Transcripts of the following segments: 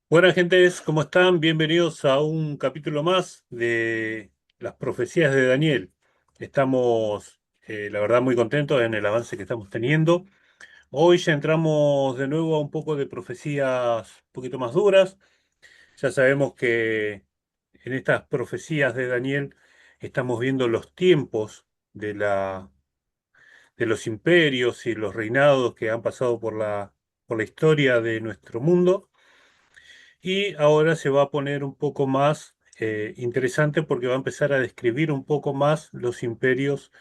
Buenas gentes, ¿cómo están? Bienvenidos a un capítulo más de las profecías de Daniel. Estamos, la verdad, muy contentos en el avance que estamos teniendo. Hoy ya entramos de nuevo a un poco de profecías un poquito más duras. Ya sabemos que en estas profecías de Daniel estamos viendo los tiempos de los imperios y los reinados que han pasado por la historia de nuestro mundo. Y ahora se va a poner un poco más interesante porque va a empezar a describir un poco más los imperios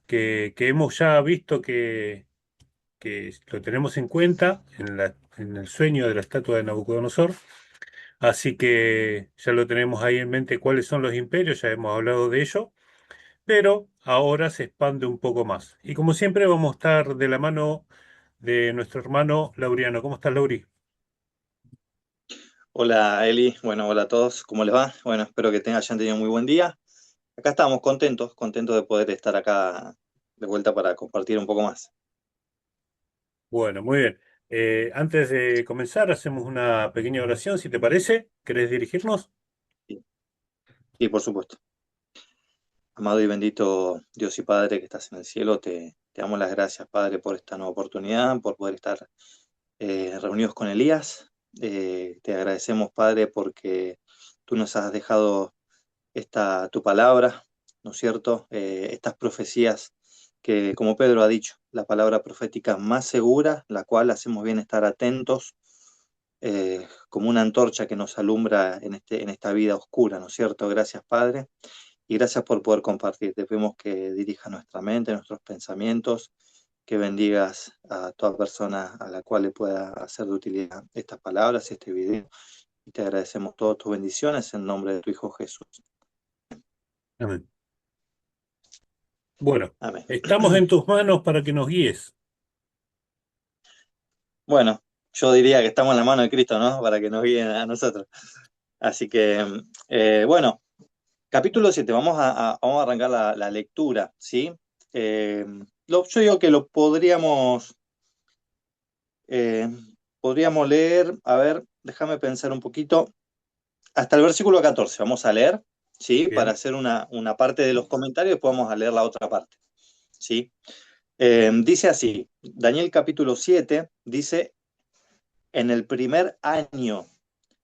que hemos ya visto que lo tenemos en cuenta en el sueño de la estatua de Nabucodonosor. Así que ya lo tenemos ahí en mente cuáles son los imperios, ya hemos hablado de ello, pero ahora se expande un poco más. Y como siempre vamos a estar de la mano de nuestro hermano Lauriano. ¿Cómo estás, Lauri? Hola Eli, bueno, hola a todos, ¿cómo les va? Bueno, espero que hayan tenido muy buen día. Acá estamos contentos de poder estar acá de vuelta para compartir un poco más. Bueno, muy bien. Antes de comenzar, hacemos una pequeña oración, si te parece. ¿Querés dirigirnos? Sí, sí, por supuesto. Amado y bendito Dios y Padre que estás en el cielo, te damos las gracias, Padre, por esta nueva oportunidad, por poder estar reunidos con Elías. Te agradecemos, Padre, porque tú nos has dejado tu palabra, ¿no es cierto? Estas profecías que, como Pedro ha dicho, la palabra profética más segura, la cual hacemos bien estar atentos, como una antorcha que nos alumbra en esta vida oscura, ¿no es cierto? Gracias, Padre, y gracias por poder compartir. Te pedimos que dirija nuestra mente, nuestros pensamientos, que bendigas a toda persona a la cual le pueda hacer de utilidad estas palabras y este video. Y te agradecemos todas tus bendiciones en nombre de tu Hijo Jesús. Amén. Bueno, Amén. estamos en tus manos para que nos guíes. Bueno, yo diría que estamos en la mano de Cristo, ¿no? Para que nos guíen a nosotros. Así que, bueno, capítulo 7, vamos a arrancar la lectura, ¿sí? Eh, yo digo que lo eh, podríamos leer, a ver, déjame pensar un poquito, hasta el versículo 14, vamos a leer, ¿sí? Para Bien. hacer una parte de los comentarios, después vamos a leer la otra parte, ¿sí? Dice así, Daniel capítulo 7, dice, en el primer año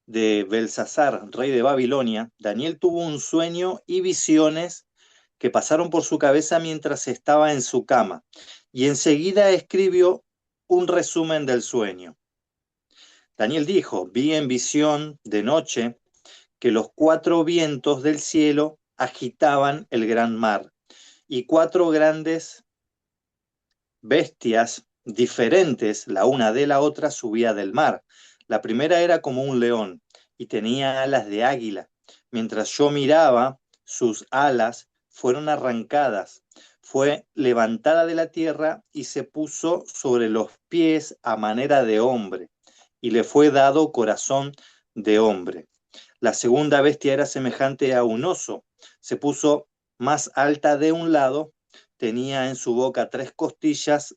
de Belsasar, rey de Babilonia, Daniel tuvo un sueño y visiones que pasaron por su cabeza mientras estaba en su cama, y enseguida escribió un resumen del sueño. Daniel dijo, vi en visión de noche que los cuatro vientos del cielo agitaban el gran mar, y cuatro grandes bestias diferentes, la una de la otra, subía del mar. La primera era como un león y tenía alas de águila. Mientras yo miraba, sus alas fueron arrancadas. Fue levantada de la tierra y se puso sobre los pies a manera de hombre, y le fue dado corazón de hombre. La segunda bestia era semejante a un oso. Se puso más alta de un lado, tenía en su boca tres costillas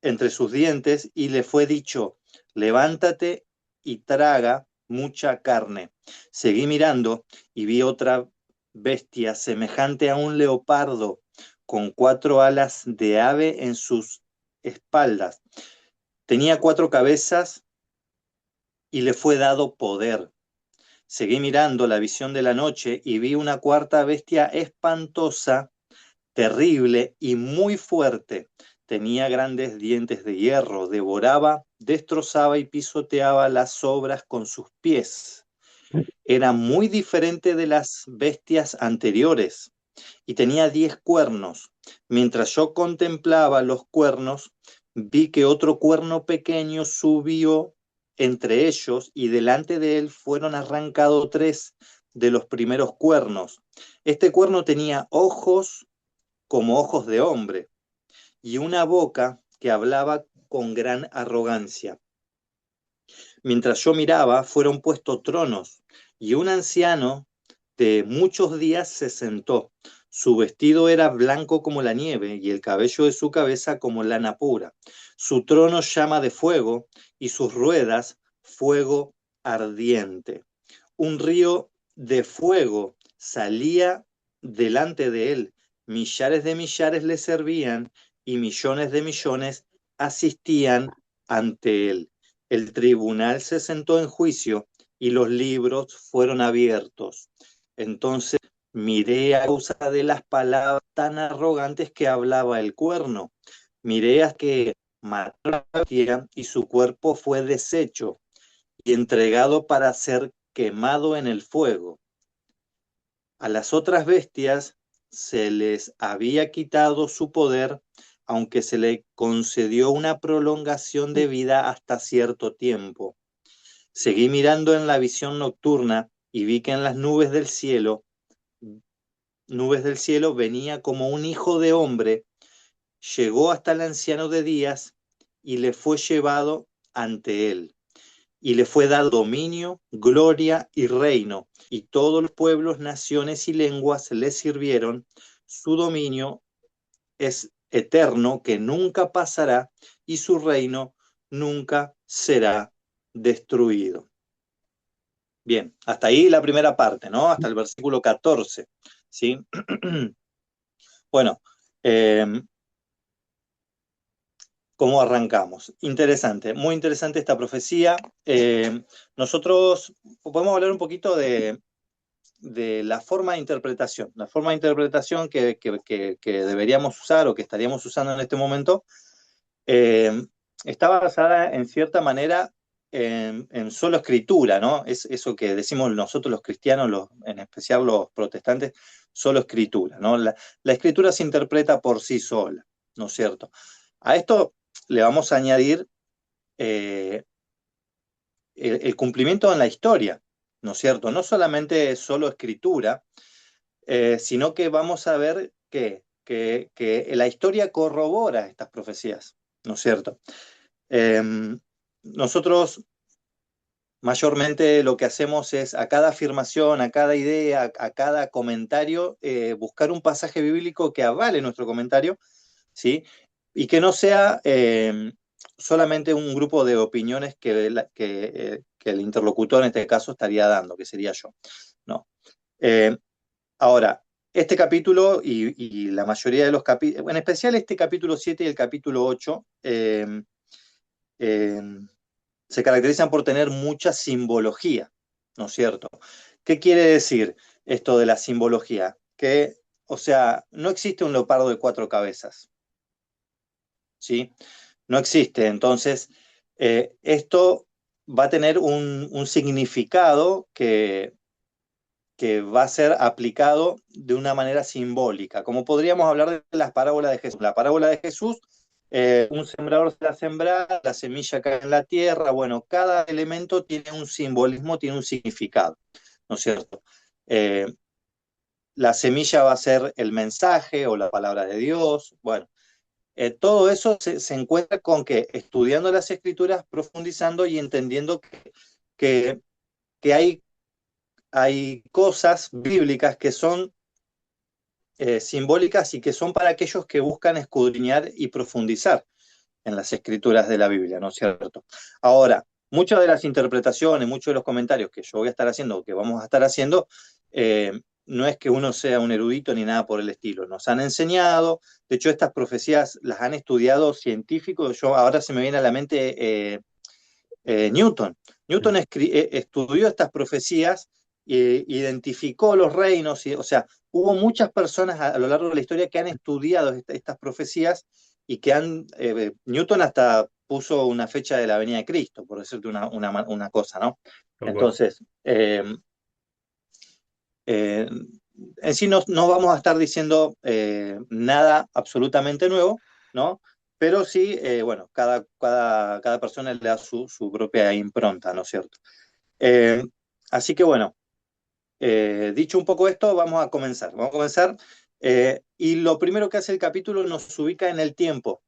entre sus dientes y le fue dicho, levántate y traga mucha carne. Seguí mirando y vi otra bestia semejante a un leopardo con cuatro alas de ave en sus espaldas. Tenía cuatro cabezas y le fue dado poder. Seguí mirando la visión de la noche y vi una cuarta bestia espantosa, terrible y muy fuerte. Tenía grandes dientes de hierro, devoraba, destrozaba y pisoteaba las obras con sus pies. Era muy diferente de las bestias anteriores y tenía 10 cuernos. Mientras yo contemplaba los cuernos, vi que otro cuerno pequeño subió entre ellos y delante de él fueron arrancados tres de los primeros cuernos. Este cuerno tenía ojos como ojos de hombre y una boca que hablaba con gran arrogancia. Mientras yo miraba, fueron puestos tronos, y un anciano de muchos días se sentó. Su vestido era blanco como la nieve, y el cabello de su cabeza como lana pura. Su trono llama de fuego, y sus ruedas fuego ardiente. Un río de fuego salía delante de él. Millares de millares le servían y millones de millones asistían ante él. El tribunal se sentó en juicio y los libros fueron abiertos. Entonces miré a causa de las palabras tan arrogantes que hablaba el cuerno. Miré a que mató a la bestia y su cuerpo fue deshecho y entregado para ser quemado en el fuego. A las otras bestias se les había quitado su poder, aunque se le concedió una prolongación de vida hasta cierto tiempo. Seguí mirando en la visión nocturna y vi que en las nubes del cielo venía como un hijo de hombre, llegó hasta el anciano de días y le fue llevado ante él. Y le fue dado dominio, gloria y reino, y todos los pueblos, naciones y lenguas le sirvieron. Su dominio es eterno, que nunca pasará, y su reino nunca será destruido. Bien, hasta ahí la primera parte, ¿no? Hasta el versículo 14, ¿sí? Bueno, eh, ¿cómo arrancamos? Interesante, muy interesante esta profecía. Nosotros podemos hablar un poquito de la forma de interpretación. La forma de interpretación que deberíamos usar o que estaríamos usando en este momento eh, está basada en cierta manera en solo escritura, ¿no? Es eso que decimos nosotros los cristianos, en especial los protestantes, solo escritura, ¿no? La escritura se interpreta por sí sola, ¿no es cierto? A esto le vamos a añadir eh, el cumplimiento en la historia, ¿no es cierto? No solamente solo escritura, sino que vamos a ver que la historia corrobora estas profecías, ¿no es cierto? Eh, nosotros mayormente lo que hacemos es a cada afirmación, a cada idea, a cada comentario, buscar un pasaje bíblico que avale nuestro comentario, ¿sí? Y que no sea solamente un grupo de opiniones que el interlocutor en este caso estaría dando, que sería yo. No. Ahora, este capítulo y la mayoría de los capítulos, en especial este capítulo 7 y el capítulo 8, eh, se caracterizan por tener mucha simbología, ¿no es cierto? ¿Qué quiere decir esto de la simbología? Que, o sea, no existe un leopardo de cuatro cabezas, ¿sí? No existe. Entonces, esto va a tener un significado que va a ser aplicado de una manera simbólica, como podríamos hablar de las parábolas de Jesús. La parábola de Jesús, un sembrador se la sembra, la semilla cae en la tierra, bueno, cada elemento tiene un simbolismo, tiene un significado, ¿no es cierto? Eh, la semilla va a ser el mensaje o la palabra de Dios, bueno, todo eso se encuentra con que estudiando las escrituras, profundizando y entendiendo que, que hay cosas bíblicas que son simbólicas y que son para aquellos que buscan escudriñar y profundizar en las escrituras de la Biblia, ¿no es cierto? Ahora, muchas de las interpretaciones, muchos de los comentarios que yo voy a estar haciendo, o que vamos a estar haciendo, no es que uno sea un erudito ni nada por el estilo. Nos han enseñado, de hecho estas profecías las han estudiado científicos. Yo ahora se me viene a la mente Newton. Newton estudió estas profecías, identificó los reinos, o sea, hubo muchas personas a lo largo de la historia que han estudiado estas profecías y que Newton hasta puso una fecha de la venida de Cristo, por decirte una cosa, ¿no? Tal cual. Entonces, eh, en sí no vamos a estar diciendo nada absolutamente nuevo, ¿no? Pero sí, bueno, cada persona le da su propia impronta, ¿no es cierto? Eh, Así que bueno, dicho un poco esto, vamos a comenzar. Vamos a comenzar. Y lo primero que hace el capítulo nos ubica en el tiempo.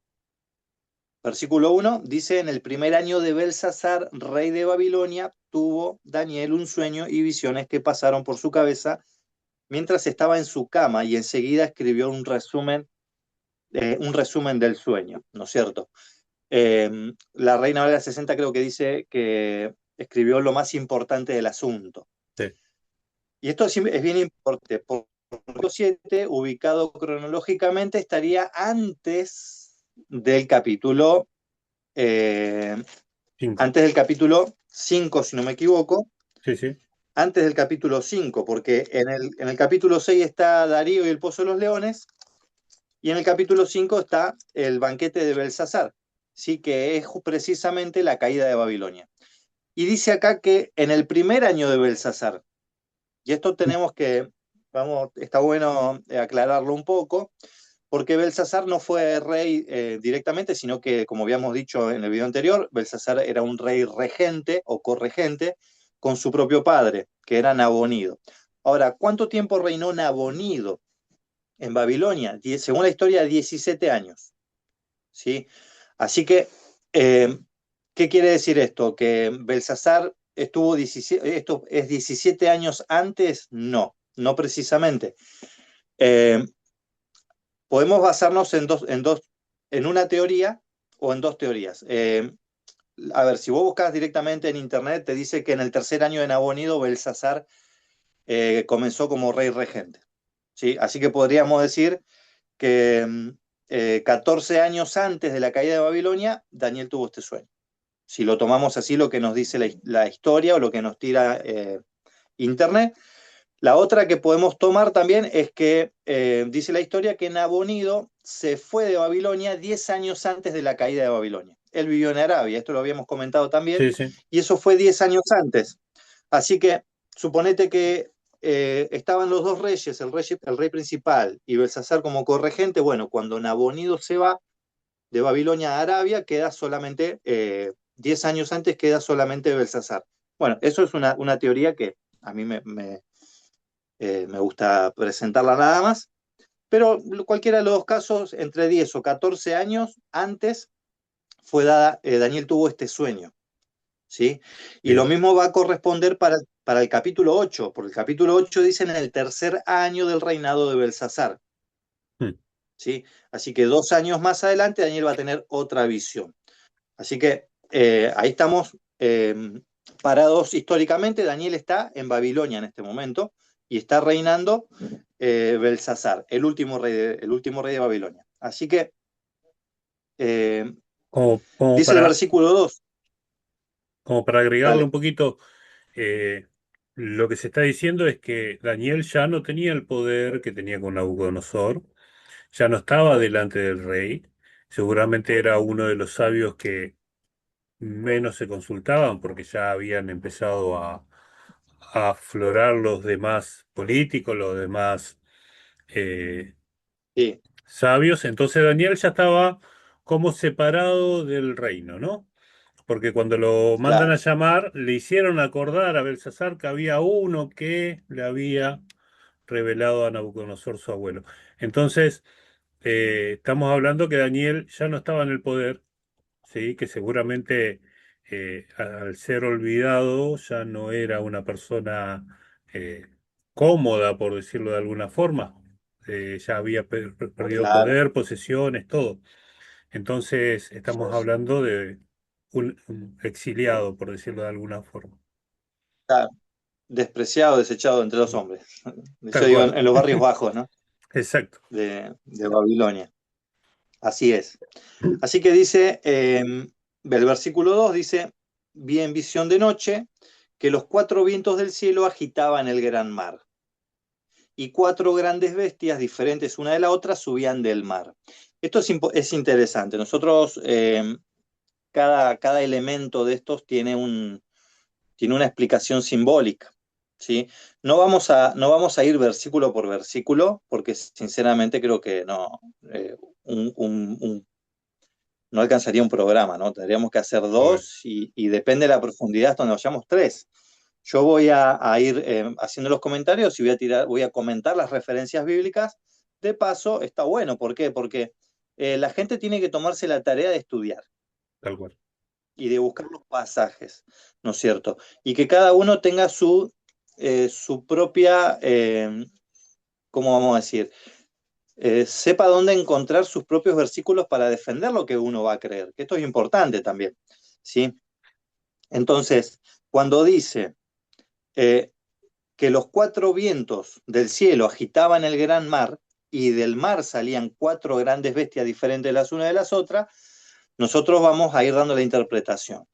Versículo 1 dice, en el primer año de Belsasar, rey de Babilonia, tuvo Daniel un sueño y visiones que pasaron por su cabeza mientras estaba en su cama y enseguida escribió un resumen del sueño, ¿no es cierto? La Reina Valera 60 creo que dice que escribió lo más importante del asunto. Sí. Y esto es bien importante, porque el capítulo 7, ubicado cronológicamente, estaría antes del capítulo, eh, 5. antes del capítulo 5, si no me equivoco, Sí, sí. antes del capítulo 5, porque en el capítulo 6 está Darío y el Pozo de los Leones, y en el capítulo 5 está el banquete de Belsasar, ¿sí? Que es precisamente la caída de Babilonia. Y dice acá que en el primer año de Belsasar, y esto tenemos que, vamos, está bueno aclararlo un poco, porque Belsasar no fue rey directamente, sino que, como habíamos dicho en el video anterior, Belsasar era un rey regente o corregente con su propio padre, que era Nabonido. Ahora, ¿cuánto tiempo reinó Nabonido en Babilonia? Según la historia, 17 años. ¿Sí? Así que, eh, ¿qué quiere decir esto? ¿Que Belsasar estuvo 17, esto es 17 años antes? No, no precisamente. Eh, Podemos basarnos en una teoría o en dos teorías. A ver, si vos buscas directamente en internet, te dice que en el tercer año de Nabonido, Belsasar comenzó como rey regente. ¿Sí? Así que podríamos decir que 14 años antes de la caída de Babilonia, Daniel tuvo este sueño. Si lo tomamos así, lo que nos dice la historia o lo que nos tira internet. La otra que podemos tomar también es que dice la historia que Nabonido se fue de Babilonia 10 años antes de la caída de Babilonia. Él vivió en Arabia, esto lo habíamos comentado también, Sí, sí. y eso fue 10 años antes. Así que suponete que estaban los dos reyes, el rey principal y Belsasar como corregente. Bueno, cuando Nabonido se va de Babilonia a Arabia, queda solamente, 10 años antes queda solamente Belsasar. Bueno, eso es una teoría que a mí me gusta presentarla nada más, pero cualquiera de los dos casos, entre 10 o 14 años antes, Daniel tuvo este sueño, ¿sí? Y lo Bien. mismo va a corresponder para el capítulo 8, porque el capítulo 8 dice en el tercer año del reinado de Belsasar, Mm. ¿sí? Así que 2 años más adelante Daniel va a tener otra visión. Así que ahí estamos parados históricamente. Daniel está en Babilonia en este momento y está reinando Belsasar, el último rey de Babilonia. Así que eh, Como dice el para, versículo 2. como para agregarle un Dale, poquito, lo que se está diciendo es que Daniel ya no tenía el poder que tenía con Nabucodonosor, ya no estaba delante del rey, seguramente era uno de los sabios que menos se consultaban porque ya habían empezado a aflorar los demás políticos, los demás eh, sí, sabios. Entonces Daniel ya estaba como separado del reino, ¿no? Porque cuando lo mandan a claro, llamar, le hicieron acordar a Belsasar que había uno que le había revelado a Nabucodonosor su abuelo. Entonces, estamos hablando que Daniel ya no estaba en el poder, ¿sí? Que seguramente al ser olvidado ya no era una persona eh, cómoda, por decirlo de alguna forma. Ya había perdido claro. poder, posesiones, todo. Entonces estamos hablando de un exiliado, por decirlo de alguna forma. Está despreciado, desechado entre los hombres. Yo Tal digo, cual. en los barrios bajos, ¿no? Exacto. De Babilonia. Así es. Así que dice, el versículo 2 dice, vi en visión de noche que los cuatro vientos del cielo agitaban el gran mar, y cuatro grandes bestias diferentes una de la otra subían del mar. Esto es interesante. Nosotros, cada elemento de estos tiene una explicación simbólica. ¿Sí? No vamos a ir versículo por versículo, porque sinceramente creo que no, un, un- un no alcanzaría un programa, ¿no? Tendríamos que hacer Bueno, dos y depende de la profundidad hasta donde vayamos tres. Yo voy a ir haciendo los comentarios y voy a comentar las referencias bíblicas. De paso, está bueno. ¿Por qué? Porque la gente tiene que tomarse la tarea de estudiar tal cual. y de buscar los pasajes, ¿no es cierto? Y que cada uno tenga su propia, ¿cómo vamos a decir? Sepa dónde encontrar sus propios versículos para defender lo que uno va a creer, que esto es importante también, ¿sí? Entonces, cuando dice eh, que los cuatro vientos del cielo agitaban el gran mar y del mar salían cuatro grandes bestias diferentes las unas de las otras, nosotros vamos a ir dando la interpretación.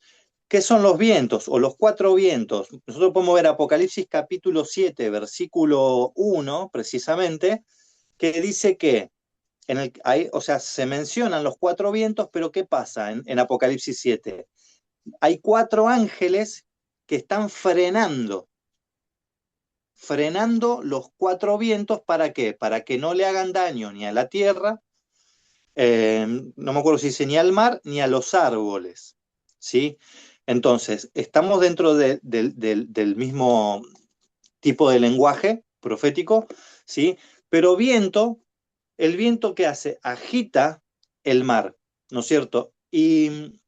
¿Qué son los vientos o los cuatro vientos? Nosotros podemos ver Apocalipsis capítulo 7, versículo 1, precisamente, que dice que o sea, se mencionan los cuatro vientos, pero ¿qué pasa en Apocalipsis 7? Hay cuatro ángeles que están frenando los cuatro vientos. ¿Para qué? Para que no le hagan daño ni a la tierra, no me acuerdo si dice ni al mar, ni a los árboles, ¿sí? Entonces, estamos dentro del mismo tipo de lenguaje profético, ¿sí? Pero viento, el viento ¿qué hace? Agita el mar, ¿no es cierto? ¿Y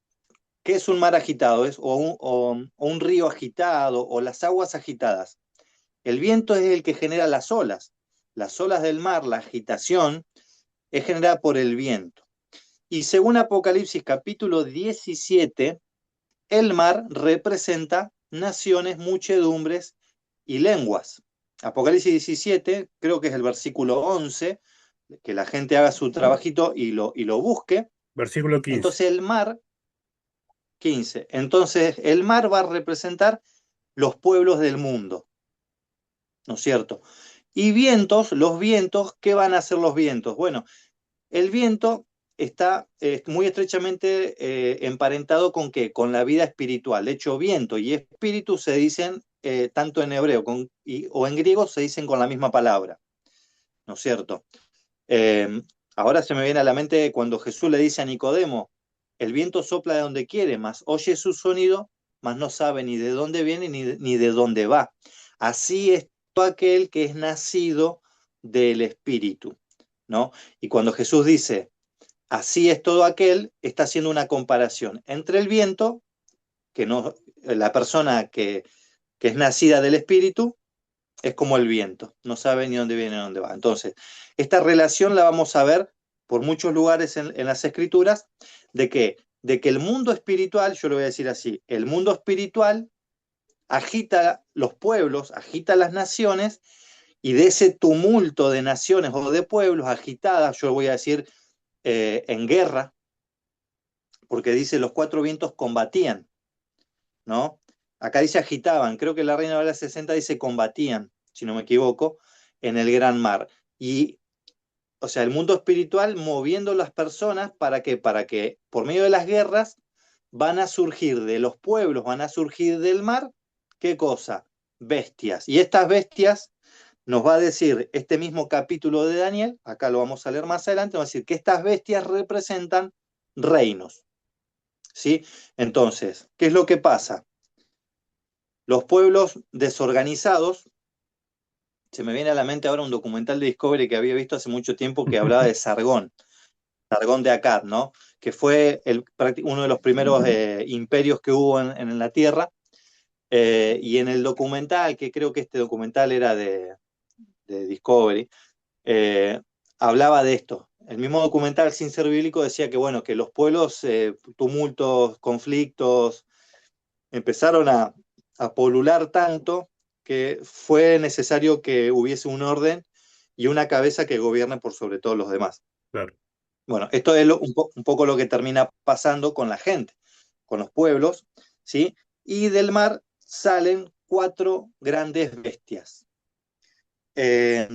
qué es un mar agitado? Es o un río agitado o las aguas agitadas. El viento es el que genera las olas. Las olas del mar, la agitación, es generada por el viento. Y según Apocalipsis capítulo 17, el mar representa naciones, muchedumbres y lenguas. Apocalipsis 17, creo que es el versículo 11, que la gente haga su trabajito y lo busque. Versículo 15. Entonces el mar, 15, entonces el mar va a representar los pueblos del mundo, ¿no es cierto? Y vientos, los vientos, ¿qué van a hacer los vientos? Bueno, el viento está muy estrechamente emparentado con qué? Con la vida espiritual. De hecho, viento y espíritu se dicen tanto en hebreo o en griego se dicen con la misma palabra, ¿no es cierto? Eh, Ahora se me viene a la mente cuando Jesús le dice a Nicodemo, el viento sopla de donde quiere, mas oye su sonido, mas no sabe ni de dónde viene ni de dónde va. Así es todo aquel que es nacido del Espíritu, ¿no? Y cuando Jesús dice, así es todo aquel, está haciendo una comparación entre el viento, que no, la persona que es nacida del Espíritu, es como el viento, no sabe ni dónde viene ni dónde va. Entonces, esta relación la vamos a ver por muchos lugares en las escrituras, de que el mundo espiritual, yo lo voy a decir así, el mundo espiritual agita los pueblos, agita las naciones, y de ese tumulto de naciones o de pueblos agitadas, yo voy a decir en guerra, porque dice los cuatro vientos combatían, ¿no? Acá dice agitaban, creo que la Reina Valera 60 dice combatían, si no me equivoco, en el gran mar. Y, o sea, el mundo espiritual moviendo las personas para que por medio de las guerras van a surgir de los pueblos, van a surgir del mar, ¿qué cosa? Bestias. Y estas bestias nos va a decir este mismo capítulo de Daniel, acá lo vamos a leer más adelante, va a decir que estas bestias representan reinos, ¿sí? Entonces, ¿qué es lo que pasa? Los pueblos desorganizados, se me viene a la mente ahora un documental de Discovery que había visto hace mucho tiempo que hablaba de Sargón, Sargón de Akkad, ¿no? Que fue uno de los primeros imperios que hubo en la Tierra. Y en el documental, que creo que este documental era de Discovery, eh, hablaba de esto. El mismo documental, sin ser bíblico, decía que, bueno, que los pueblos, tumultos, conflictos, empezaron a polular tanto que fue necesario que hubiese un orden y una cabeza que gobierne por sobre todos los demás. Claro. Bueno, esto es un poco lo que termina pasando con la gente, con los pueblos, ¿sí? Y del mar salen cuatro grandes bestias. Eh,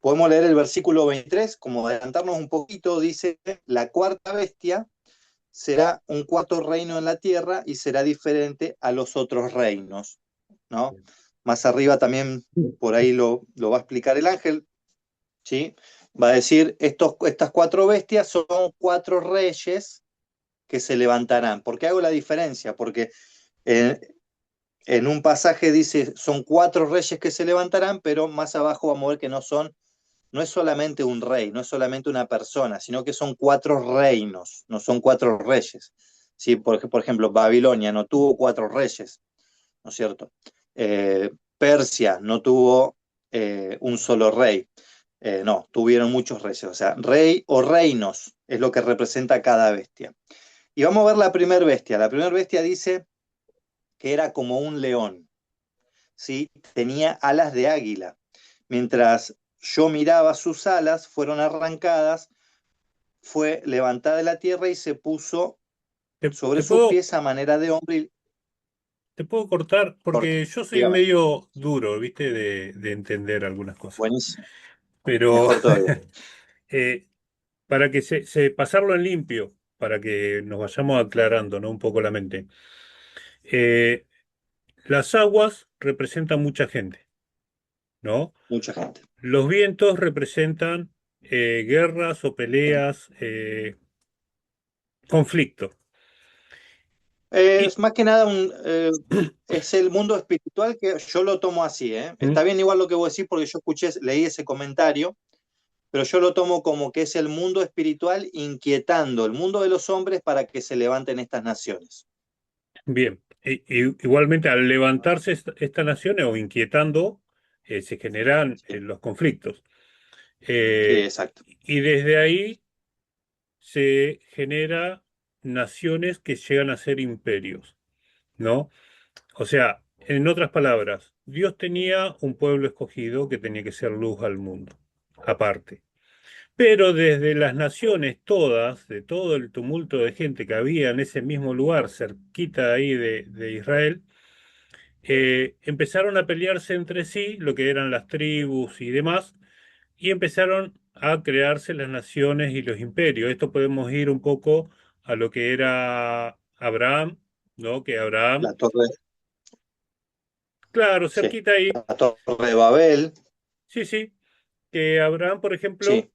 Podemos leer el versículo 23, como adelantarnos un poquito, dice, la cuarta bestia será un cuarto reino en la tierra y será diferente a los otros reinos, ¿no? Más arriba también por ahí lo va a explicar el ángel, ¿sí? Va a decir, estas cuatro bestias son cuatro reyes que se levantarán. ¿Por qué hago la diferencia? Porque en, en un pasaje dice, son cuatro reyes que se levantarán, pero más abajo vamos a ver que no es solamente un rey, no es solamente una persona, sino que son cuatro reinos, no son cuatro reyes. ¿Sí? Por ejemplo, Babilonia no tuvo cuatro reyes, ¿no es cierto? Persia no tuvo un solo rey, no, tuvieron muchos reyes, o sea, rey o reinos es lo que representa cada bestia. Y vamos a ver la primera bestia. La primera bestia dice que era como un león, ¿sí? Tenía alas de águila. Mientras yo miraba sus alas, fueron arrancadas, fue levantada de la tierra y se puso Te, sobre te sus puedo, pies a manera de hombre. te puedo cortar Corte, porque yo soy dígame. medio duro, ¿viste? De entender algunas cosas. Buenísimo. Pero Mejor todavía. eh, para que pasarlo en limpio, para que nos vayamos aclarando, ¿no? Un poco la mente. Eh, las aguas representan mucha gente, ¿no? Mucha gente. Los vientos representan guerras o peleas, conflictos. Y, Es más que nada es el mundo espiritual que yo lo tomo así, ¿eh? ¿Mm? Está bien igual lo que vos decís porque yo escuché, leí ese comentario, pero yo lo tomo como que es el mundo espiritual inquietando el mundo de los hombres para que se levanten estas naciones. Bien. Igualmente, al levantarse estas naciones o inquietando, se generan Sí, los conflictos. sí, Eh, exacto. y desde ahí se genera naciones que llegan a ser imperios, ¿no? O sea, en otras palabras, Dios tenía un pueblo escogido que tenía que ser luz al mundo, aparte. Pero desde las naciones todas, de todo el tumulto de gente que había en ese mismo lugar, cerquita ahí de Israel, empezaron a pelearse entre sí, lo que eran las tribus y demás, y empezaron a crearse las naciones y los imperios. Esto podemos ir un poco a lo que era Abraham, ¿no? Que Abraham, La torre, claro, sí, cerquita ahí, la torre de Babel, sí, sí, que Abraham, por ejemplo, sí.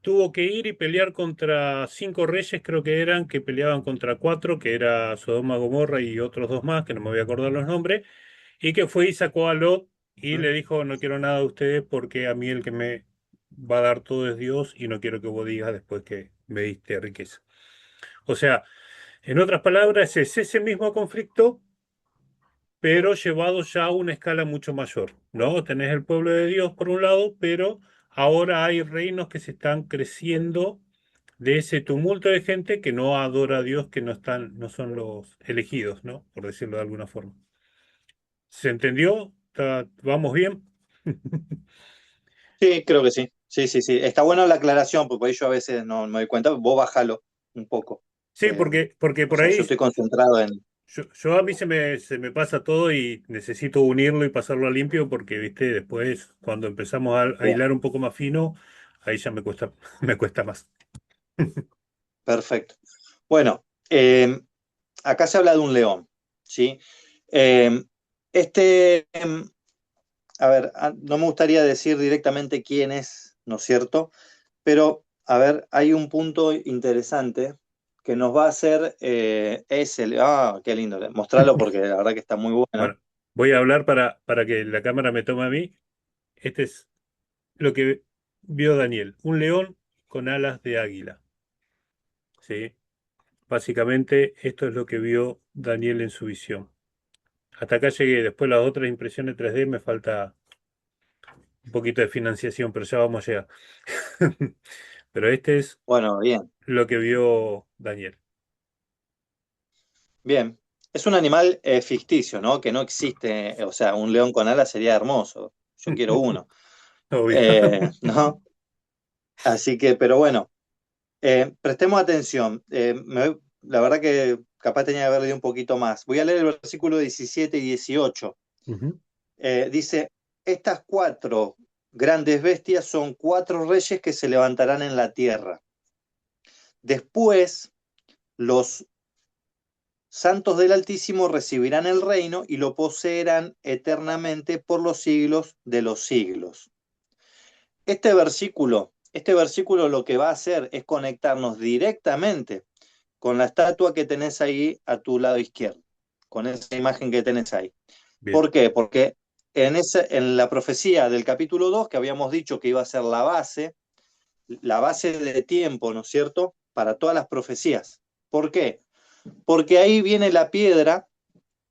tuvo que ir y pelear contra 5 reyes, creo que eran, que peleaban contra 4, que era Sodoma, Gomorra y otros 2 más, que no me voy a acordar los nombres, y que fue y sacó a Lot y le dijo, no quiero nada de ustedes porque a mí el que me va a dar todo es Dios y no quiero que vos digas después que me diste riqueza. O sea, en otras palabras, es ese mismo conflicto, pero llevado ya a una escala mucho mayor, ¿no? Tenés el pueblo de Dios por un lado, pero ahora hay reinos que se están creciendo de ese tumulto de gente que no adora a Dios, que no están, no son los elegidos, ¿no? Por decirlo de alguna forma. ¿Se entendió? ¿Vamos bien? Sí, creo que sí. Sí, sí, sí. Está bueno la aclaración, porque por ahí yo a veces no me doy cuenta. Vos bájalo un poco. Sí, porque O por sea, yo ahí estoy concentrado en. yo a mí se me pasa todo y necesito unirlo y pasarlo a limpio porque, viste, después cuando empezamos a Bien, hilar un poco más fino, ahí ya me cuesta, me cuesta más. perfecto. Bueno, acá se habla de un león, ¿sí? Eh, este, a ver, no me gustaría decir directamente quién es, ¿no es cierto? Pero, a ver, hay un punto interesante que nos va a hacer qué lindo, mostrarlo porque la verdad que está muy bueno. Bueno, voy a hablar para que la cámara me tome a mí. Este es lo que vio Daniel, un león con alas de águila, ¿sí? Básicamente esto es lo que vio Daniel en su visión. Hasta acá llegué, después las otras impresiones 3D me falta un poquito de financiación, pero ya vamos a llegar. Pero este es Bueno, bien, lo que vio Daniel. bien. Es un animal ficticio, ¿no? Que no existe, o sea, un león con alas sería hermoso. Yo quiero uno, Obvio. ¿no? Así que, pero bueno, prestemos atención. La verdad que capaz tenía que haber leído un poquito más. Voy a leer el versículo 17 y 18. Ujú. Dice, estas cuatro grandes bestias son cuatro reyes que se levantarán en la tierra. Después, los santos del Altísimo recibirán el reino y lo poseerán eternamente por los siglos de los siglos. Este versículo lo que va a hacer es conectarnos directamente con la estatua que tenés ahí a tu lado izquierdo, con esa imagen que tenés ahí. Bien, ¿Por qué? Porque en la profecía del capítulo 2 que habíamos dicho que iba a ser la base de tiempo, ¿no es cierto?, para todas las profecías. ¿Por qué? Porque ahí viene la piedra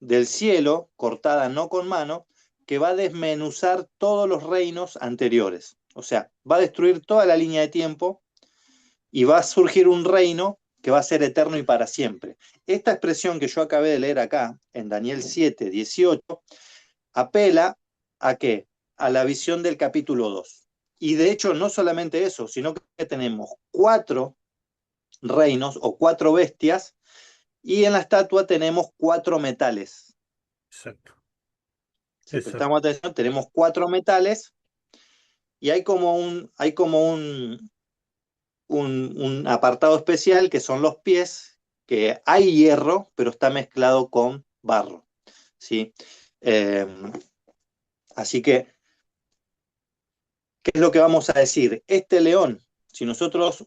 del cielo, cortada no con mano, que va a desmenuzar todos los reinos anteriores. O sea, va a destruir toda la línea de tiempo y va a surgir un reino que va a ser eterno y para siempre. Esta expresión que yo acabé de leer acá, en Daniel 7:18, apela ¿a qué? A la visión del capítulo 2. Y de hecho, no solamente eso, sino que tenemos 4 reinos o 4 bestias, y en la estatua tenemos 4 metales. Exacto, Si exacto. prestamos atención, tenemos 4 metales y hay como un apartado especial que son los pies, que hay hierro, pero está mezclado con barro. ¿Sí? Eh, Así que, ¿qué es lo que vamos a decir? Este león, si nosotros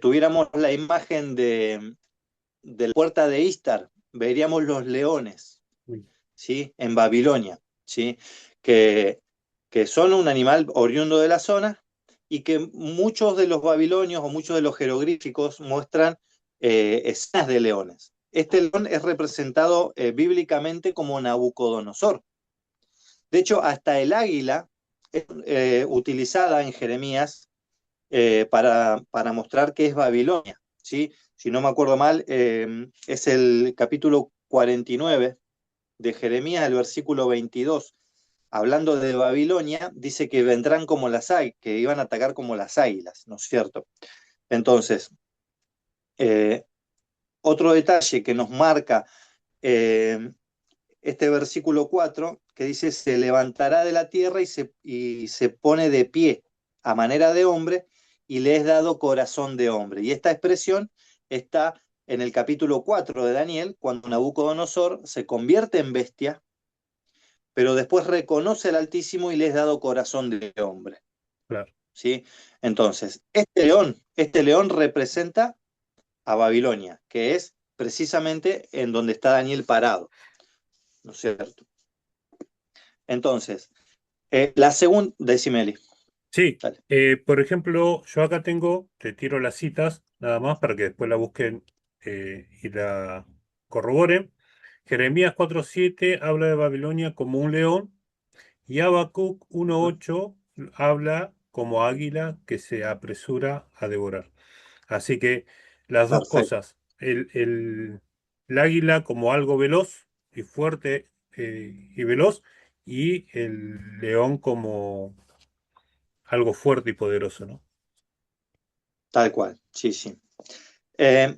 tuviéramos la imagen de la puerta de Istar, veríamos los leones, Uy, ¿sí? En Babilonia, ¿sí? Que, que son un animal oriundo de la zona y que muchos de los babilonios o muchos de los jeroglíficos muestran escenas de leones. Este león es representado bíblicamente como Nabucodonosor. De hecho, hasta el águila es utilizada en Jeremías para mostrar que es Babilonia, ¿sí? Si no me acuerdo mal, es el capítulo 49 de Jeremías, el versículo 22. Hablando de Babilonia, dice que vendrán como las águilas, que iban a atacar como las águilas, ¿no es cierto? Entonces, eh, otro detalle que nos marca eh, este versículo 4 que dice, se levantará de la tierra y se pone de pie a manera de hombre y le es dado corazón de hombre. Y esta expresión está en el capítulo 4 de Daniel, cuando Nabucodonosor se convierte en bestia, pero después reconoce al Altísimo y le es dado corazón de hombre. claro. ¿Sí? Entonces, este león representa a Babilonia, que es precisamente en donde está Daniel parado, ¿no es cierto? Entonces, la segunda, decime, Eli, Sí, dale. por ejemplo, yo acá tengo, te tiro las citas, nada más para que después la busquen y la corroboren. Jeremías 4:7 habla de Babilonia como un león y Habacuc 1:8 habla como águila que se apresura a devorar. Así que las dos Perfecto, cosas, el águila como algo veloz y fuerte y veloz, y el león como algo fuerte y poderoso, ¿no? tal cual, sí, sí. Eh,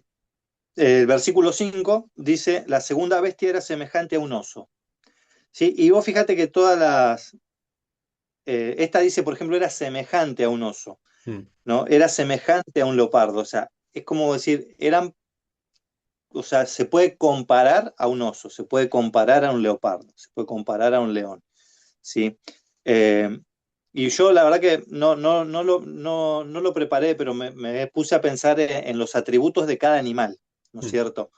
el versículo 5 dice, la segunda bestia era semejante a un oso. ¿Sí? Y vos fíjate que esta dice, por ejemplo, era semejante a un oso, Mm, ¿no? Era semejante a un leopardo, o sea, es como decir, o sea, se puede comparar a un oso, se puede comparar a un leopardo, se puede comparar a un león, ¿sí? Eh, y yo la verdad que no lo preparé, pero me puse a pensar en los atributos de cada animal, ¿no es mm, cierto?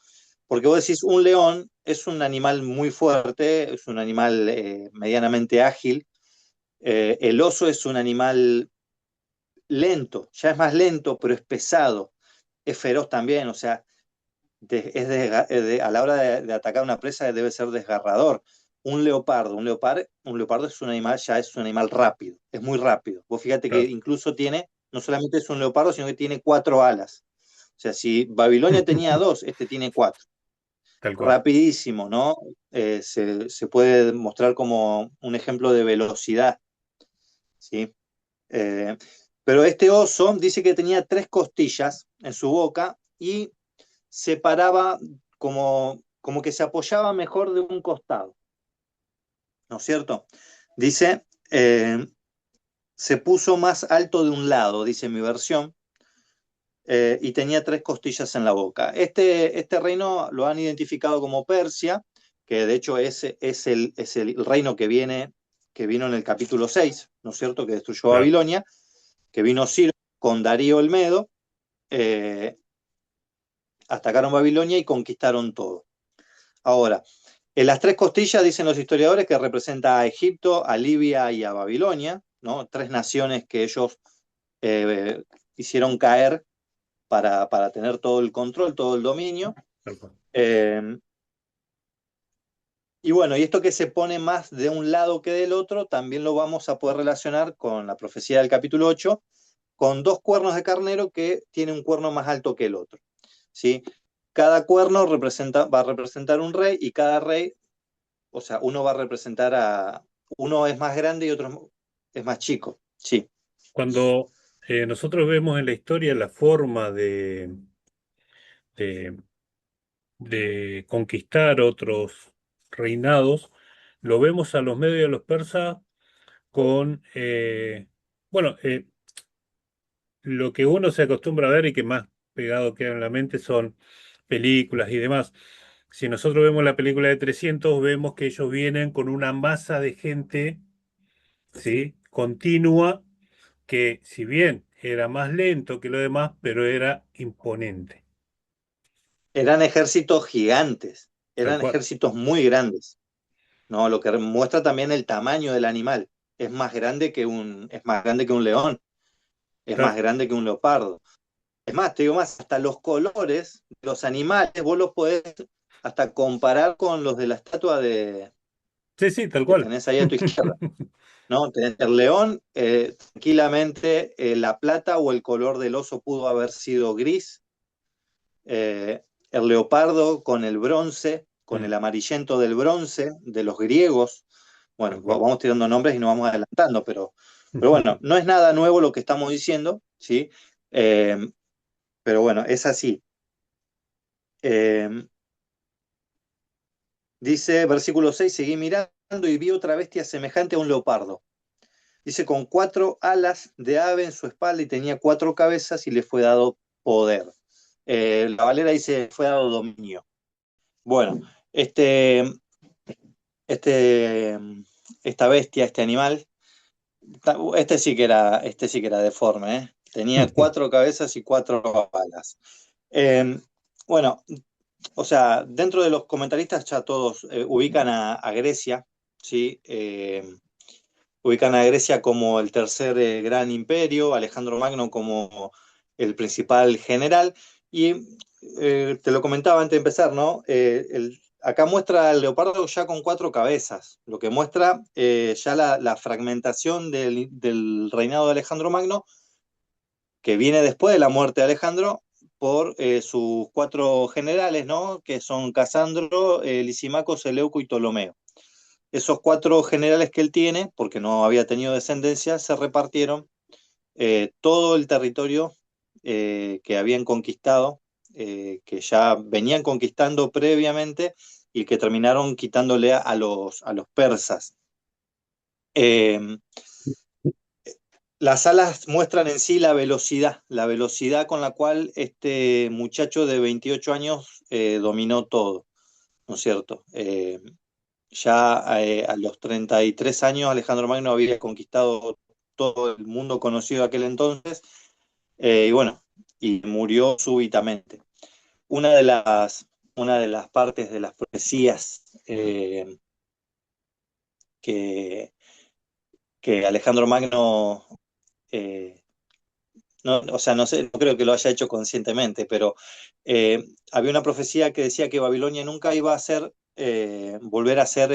Porque vos decís, un león es un animal muy fuerte, es un animal medianamente ágil, el oso es un animal lento, ya es más lento, pero es pesado, es feroz también, o sea, a la hora de atacar una presa debe ser desgarrador. Un leopardo es un animal, ya es un animal rápido, es muy rápido. Vos fíjate que claro, incluso tiene, no solamente es un leopardo, sino que tiene 4 alas. O sea, si Babilonia tenía dos, este tiene 4. tal cual. Rapidísimo, ¿no? Se puede mostrar como un ejemplo de velocidad, ¿sí? Eh, pero este oso dice que tenía 3 costillas en su boca y se paraba como que se apoyaba mejor de un costado, ¿no es cierto? Dice, se puso más alto de un lado, dice mi versión, y tenía 3 costillas en la boca. Este reino lo han identificado como Persia, que de hecho es el reino que vino en el capítulo 6, ¿no es cierto? Que destruyó Claro. Babilonia, que vino Ciro con Darío el Medo, eh, atacaron Babilonia y conquistaron todo. Ahora, en las 3 costillas dicen los historiadores que representa a Egipto, a Libia y a Babilonia, ¿no? 3 naciones que ellos eh, hicieron caer para tener todo el control, todo el dominio. Tal cual. Eh, y bueno, y esto que se pone más de un lado que del otro, también lo vamos a poder relacionar con la profecía del capítulo 8, con 2 cuernos de carnero que tiene un cuerno más alto que el otro. ¿sí? Cada cuerno va a representar un rey y cada rey, o sea, uno va a representar uno es más grande y otro es más chico, sí. Cuando nosotros vemos en la historia la forma de, de conquistar otros reinados, lo vemos a los medios y a los persas con, bueno, lo que uno se acostumbra a ver y que más pegado queda en la mente son películas y demás. Si nosotros vemos la película de 300, vemos que ellos vienen con una masa de gente, ¿sí? Continua, que si bien era más lento que lo demás, pero era imponente, Eran ejércitos gigantes, tal eran cual. ejércitos muy grandes, ¿no? Lo que muestra también el tamaño del animal. Es más grande que un león, es más Claro. grande que un leopardo. Es más, te digo más, hasta los colores de los animales vos los podés hasta comparar con los de la estatua Sí, sí, tal que cual. tenés ahí a tu izquierda, ¿no? Tenés el león, tranquilamente la plata o el color del oso pudo haber sido gris, el leopardo con el bronce, con Mm, el amarillento del bronce de los griegos. tal Bueno, cual. vamos tirando nombres y nos vamos adelantando, pero bueno, no es nada nuevo lo que estamos diciendo, ¿sí? Eh, pero bueno, es así. Eh, Dice, versículo 6: seguí mirando y vi otra bestia semejante a un leopardo. Dice, con cuatro alas de ave en su espalda y tenía cuatro cabezas y le fue dado poder. La Valera dice, fue dado dominio. Bueno, este, este, esta bestia, este animal, este sí que era deforme, ¿eh? Tenía cuatro cabezas y cuatro alas. Eh, bueno, o sea, dentro de los comentaristas ya todos ubican a Grecia, ¿sí? Ubican a Grecia como el tercer gran imperio, Alejandro Magno como el principal general, y te lo comentaba antes de empezar, ¿no? Acá muestra al leopardo ya con cuatro cabezas, lo que muestra ya la fragmentación del reinado de Alejandro Magno, que viene después de la muerte de Alejandro, por sus cuatro generales, ¿no? Que son Casandro, Lisimaco, Seleuco y Ptolomeo. Esos cuatro generales que él tiene, porque no había tenido descendencia, se repartieron todo el territorio que habían conquistado, que ya venían conquistando previamente y que terminaron quitándole a los persas. Eh, las alas muestran en sí la velocidad con la cual este muchacho de 28 años dominó todo, ¿no es cierto? Ya a los 33 años Alejandro Magno había conquistado todo el mundo conocido de aquel entonces, y bueno, y murió súbitamente. Una de una de las partes de las profecías que, que Alejandro Magno, eh, no, o sea, no sé, no creo que lo haya hecho conscientemente, pero había una profecía que decía que Babilonia nunca iba a ser, volver a ser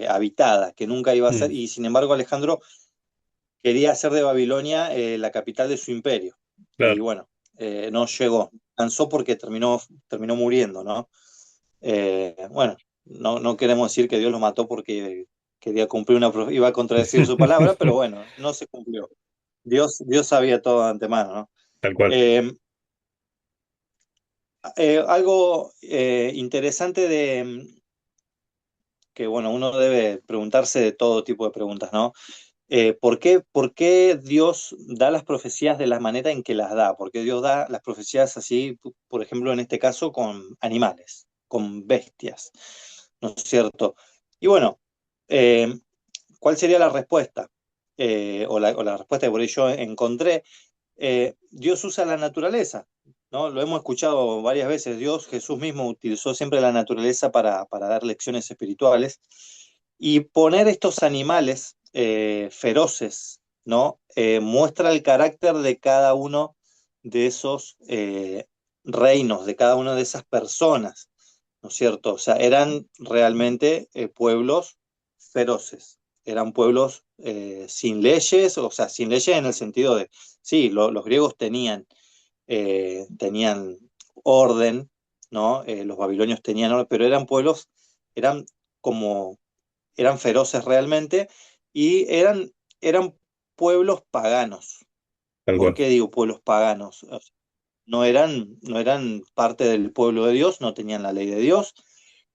habitada, que nunca iba a ser, Mm, y sin embargo Alejandro quería hacer de Babilonia la capital de su imperio. Y claro, bueno, no llegó. Cansó porque terminó muriendo, ¿no? Bueno, no queremos decir que Dios lo mató porque quería cumplir iba a contradecir su palabra, pero bueno, no se cumplió. Dios sabía todo de antemano, ¿no? tal cual. Eh, Algo interesante que, bueno, uno debe preguntarse de todo tipo de preguntas, ¿no? Por qué Dios da las profecías de la manera en que las da? ¿Por qué Dios da las profecías así, por ejemplo, en este caso, con animales, con bestias? ¿No es cierto? Y bueno, eh, ¿cuál sería la respuesta? O la respuesta que por ahí yo encontré. Dios usa la naturaleza, ¿no? Lo hemos escuchado varias veces. Jesús mismo utilizó siempre la naturaleza para dar lecciones espirituales. Y poner estos animales feroces, ¿no? Muestra el carácter de cada uno de esos reinos, de cada una de esas personas, ¿no es cierto? O sea, eran realmente pueblos feroces, eran pueblos sin leyes, o sea, sin leyes en el sentido de, sí, los griegos tenían tenían orden, ¿no? Los babilonios tenían orden, pero eran pueblos, eran como, eran feroces realmente y eran pueblos paganos. Tal ¿Por cual. qué digo pueblos paganos? O sea, no eran parte del pueblo de Dios, no tenían la ley de Dios,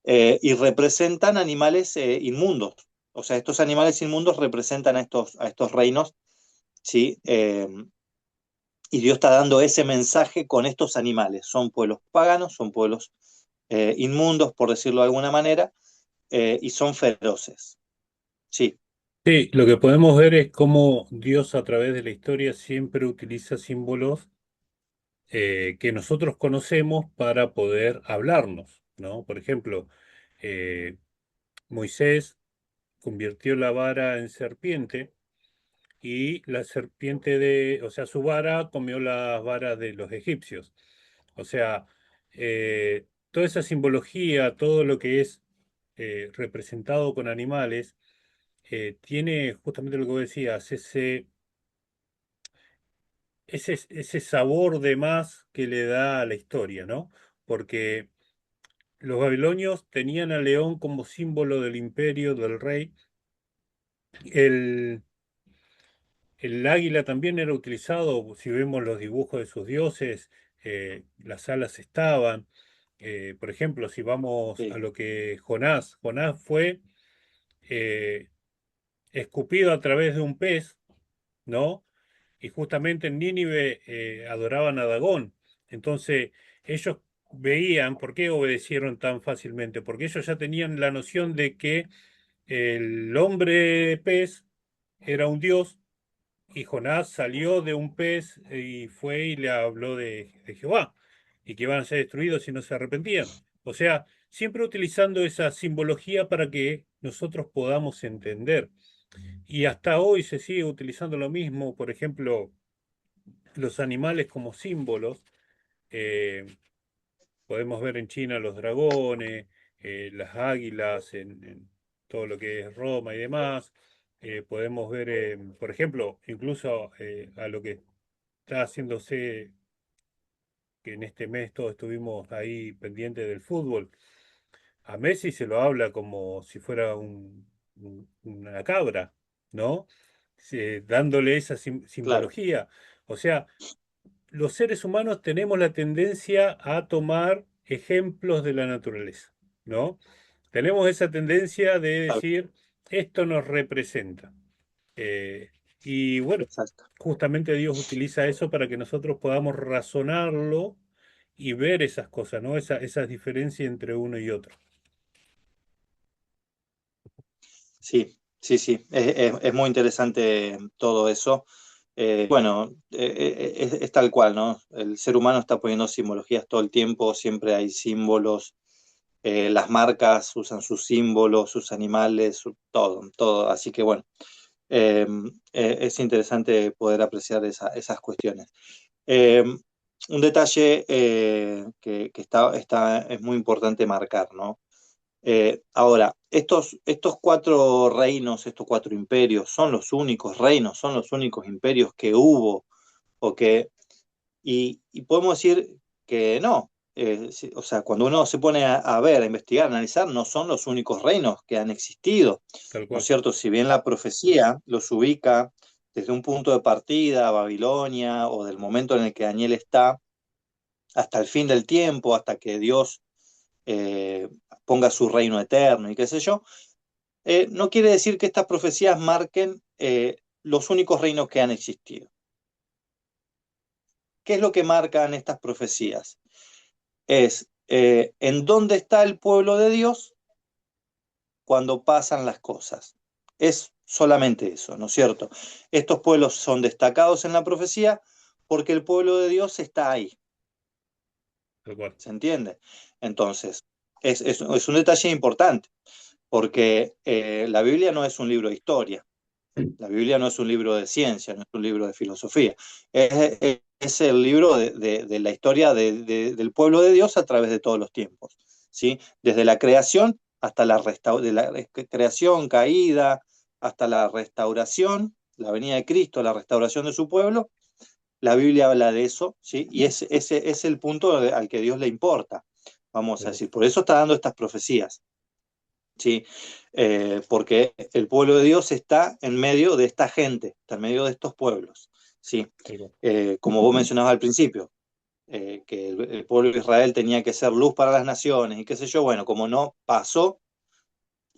y representan animales inmundos. O sea, estos animales inmundos representan a estos reinos, ¿sí? Y Dios está dando ese mensaje con estos animales. Son pueblos paganos, son pueblos inmundos, por decirlo de alguna manera, y son feroces. Sí, Sí, lo que podemos ver es cómo Dios a través de la historia siempre utiliza símbolos que nosotros conocemos para poder hablarnos, ¿no? Por ejemplo, eh, Moisés convirtió la vara en serpiente y la serpiente o sea, su vara comió las varas de los egipcios. O sea, toda esa simbología, todo lo que es representado con animales, tiene justamente lo que vos decías, ese sabor de más que le da a la historia, ¿no? Porque los babilonios tenían al león como símbolo del imperio, del rey. El, el águila también era utilizado, si vemos los dibujos de sus dioses, las alas estaban. Por ejemplo, si vamos a sí, lo que Jonás fue eh, escupido a través de un pez, ¿no? Y justamente en Nínive adoraban a Dagón. Entonces, ellos veían, ¿por qué obedecieron tan fácilmente? Porque ellos ya tenían la noción de que el hombre pez era un dios y Jonás salió de un pez y fue y le habló de Jehová y que iban a ser destruidos si no se arrepentían. O sea, siempre utilizando esa simbología para que nosotros podamos entender. Y hasta hoy se sigue utilizando lo mismo, por ejemplo, los animales como símbolos. eh, Podemos ver en China los dragones, las águilas, en todo lo que es Roma y demás. Podemos ver, por ejemplo, incluso a lo que está haciéndose, que en este mes todos estuvimos ahí pendientes del fútbol. A Messi se lo habla como si fuera una cabra, ¿no? Dándole esa claro, simbología. O sea, los seres humanos tenemos la tendencia a tomar ejemplos de la naturaleza, ¿no? Tenemos esa tendencia de tal- decir, esto nos representa. Eh, y bueno, exacto. justamente Dios utiliza eso para que nosotros podamos razonarlo y ver esas cosas, ¿no? Esas diferencias entre uno y otro. Sí, sí, sí, es muy interesante todo eso. Bueno, es tal cual, ¿no? El ser humano está poniendo simbologías todo el tiempo, siempre hay símbolos, las marcas usan sus símbolos, sus animales, todo, todo. Así que bueno, eh, es interesante poder apreciar esas cuestiones. Eh, un detalle que es muy importante marcar, ¿no? Ahora, estos cuatro reinos, estos cuatro imperios, son los únicos reinos, son los únicos imperios que hubo, o que, y podemos decir que no. O sea, cuando uno se pone a ver, a investigar, a analizar, no son los únicos reinos que han existido, Tal ¿no es cual. cierto? Si bien la profecía los ubica desde un punto de partida, Babilonia, o del momento en el que Daniel está, hasta el fin del tiempo, hasta que Dios eh, ponga su reino eterno y qué sé yo, no quiere decir que estas profecías marquen los únicos reinos que han existido. ¿Qué es lo que marcan estas profecías? Es en dónde está el pueblo de Dios cuando pasan las cosas. Es solamente eso, ¿no es cierto? Estos pueblos son destacados en la profecía porque el pueblo de Dios está ahí, Tal cual. ¿se entiende? Entonces, es un detalle importante porque la Biblia no es un libro de historia. La Biblia no es un libro de ciencia, no es un libro de filosofía. Es el libro de la historia del pueblo de Dios a través de todos los tiempos, ¿sí? Desde la creación hasta de la creación, caída, hasta la restauración, la venida de Cristo, la restauración de su pueblo, La Biblia habla de eso, ¿sí? Y ese es el punto al que Dios le importa, vamos a decir. Por eso está dando estas profecías, ¿sí? Porque el pueblo de Dios está en medio de esta gente, está en medio de estos pueblos, ¿sí? Como vos mencionabas al principio, que el pueblo de Israel tenía que ser luz para las naciones y qué sé yo, bueno, como no pasó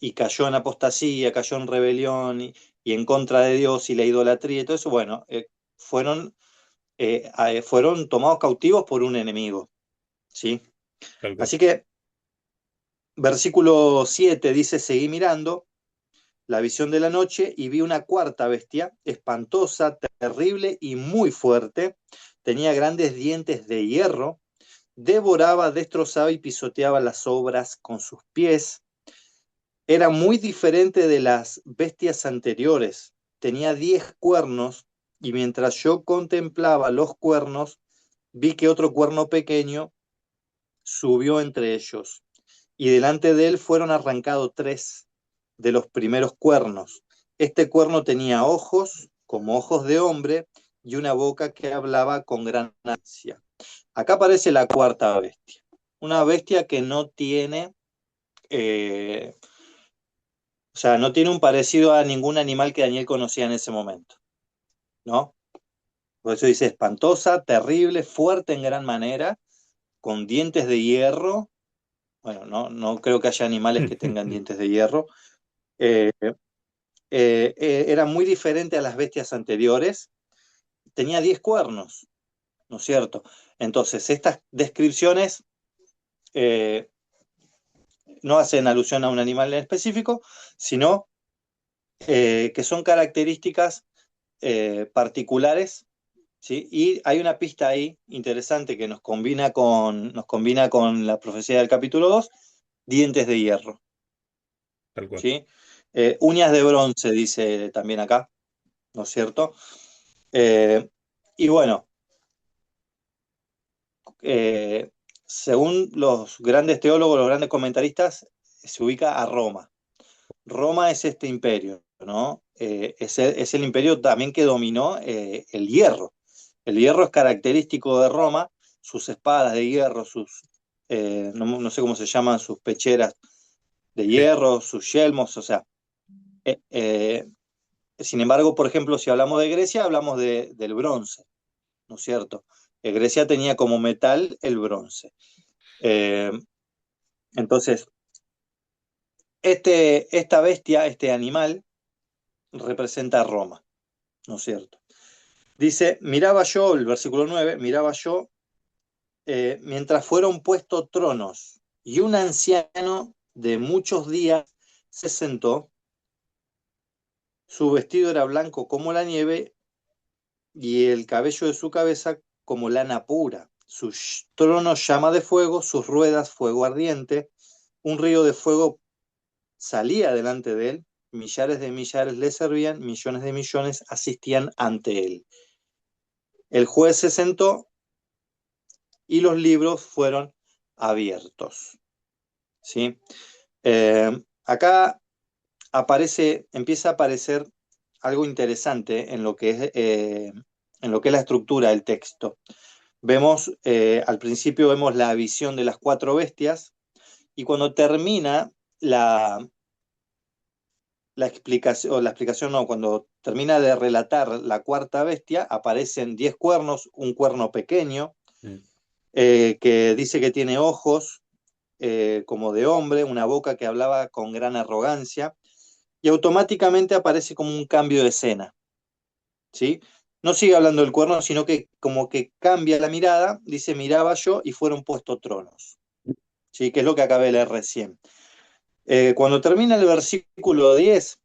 y cayó en apostasía, cayó en rebelión y en contra de Dios y la idolatría y todo eso, bueno, fueron, fueron tomados cautivos por un enemigo, ¿sí? Tal cual. Así que versículo 7 dice, seguí mirando la visión de la noche y vi una cuarta bestia, espantosa, terrible y muy fuerte, tenía grandes dientes de hierro, devoraba, destrozaba y pisoteaba las obras con sus pies. Era muy diferente de las bestias anteriores. Tenía 10 cuernos y mientras yo contemplaba los cuernos, vi que otro cuerno pequeño subió entre ellos y delante de él fueron arrancados 3 de los primeros cuernos. Este cuerno tenía ojos como ojos de hombre y una boca que hablaba con gran ansia. Acá aparece la cuarta bestia, una bestia que no tiene, o sea, no tiene un parecido a ningún animal que Daniel conocía en ese momento, ¿no? Por eso dice espantosa, terrible, fuerte en gran manera, con dientes de hierro. Bueno, no creo que haya animales que tengan dientes de hierro. Eh, era muy diferente a las bestias anteriores. Tenía 10 cuernos, ¿no es cierto? Entonces, estas descripciones eh, no hacen alusión a un animal en específico, sino que son características particulares, ¿sí? Y hay una pista ahí interesante que nos combina con la profecía del capítulo 2: dientes de hierro, Tal cual. ¿sí? Uñas de bronce, dice también acá, ¿no es cierto? Eh, y bueno, eh, según los grandes teólogos, los grandes comentaristas, se ubica a Roma. Roma es este imperio, ¿no? Es el imperio también que dominó el hierro. El hierro es característico de Roma, sus espadas de hierro, no sé cómo se llaman, sus pecheras de Sí. hierro, sus yelmos, o sea. eh, eh, Sin embargo, por ejemplo, si hablamos de Grecia, hablamos del bronce, ¿no es cierto? Grecia tenía como metal el bronce. Eh, entonces, esta bestia, este animal, representa a Roma, ¿no es cierto? Dice, miraba yo, el versículo 9, miraba yo, mientras fueron puestos tronos, y un anciano de muchos días se sentó, su vestido era blanco como la nieve, y el cabello de su cabeza como lana pura. Su trono llama de fuego, sus ruedas fuego ardiente, un río de fuego salía delante de él, millares de millares le servían, millones de millones asistían ante él. El juez se sentó y los libros fueron abiertos, ¿sí? Acá empieza a aparecer algo interesante en lo que es la estructura del texto. Vemos, al principio vemos la visión de las 4 bestias y cuando termina la explicación no, cuando termina de relatar la cuarta bestia, aparecen 10 cuernos, un cuerno pequeño, Mm. que dice que tiene ojos como de hombre, una boca que hablaba con gran arrogancia, y automáticamente aparece como un cambio de escena, ¿sí? No sigue hablando del cuerno, sino que como que cambia la mirada, dice, miraba yo y fueron puestos tronos, ¿sí? Que es lo que acabé de leer recién. Cuando termina el versículo 10,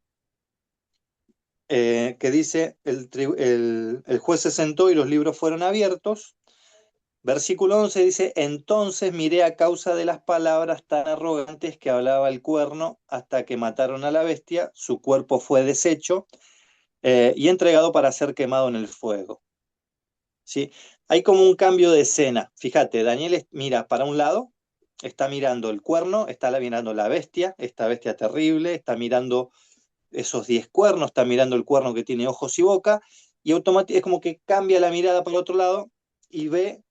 que dice, el juez se sentó y los libros fueron abiertos. Versículo 11 dice, entonces miré a causa de las palabras tan arrogantes que hablaba el cuerno hasta que mataron a la bestia, su cuerpo fue deshecho y entregado para ser quemado en el fuego. ¿Sí? Hay como un cambio de escena. Fíjate, Daniel mira para un lado, está mirando el cuerno, está mirando la bestia, esta bestia terrible, está mirando esos 10 cuernos, está mirando el cuerno que tiene ojos y boca, y es como que cambia la mirada para el otro lado y ve,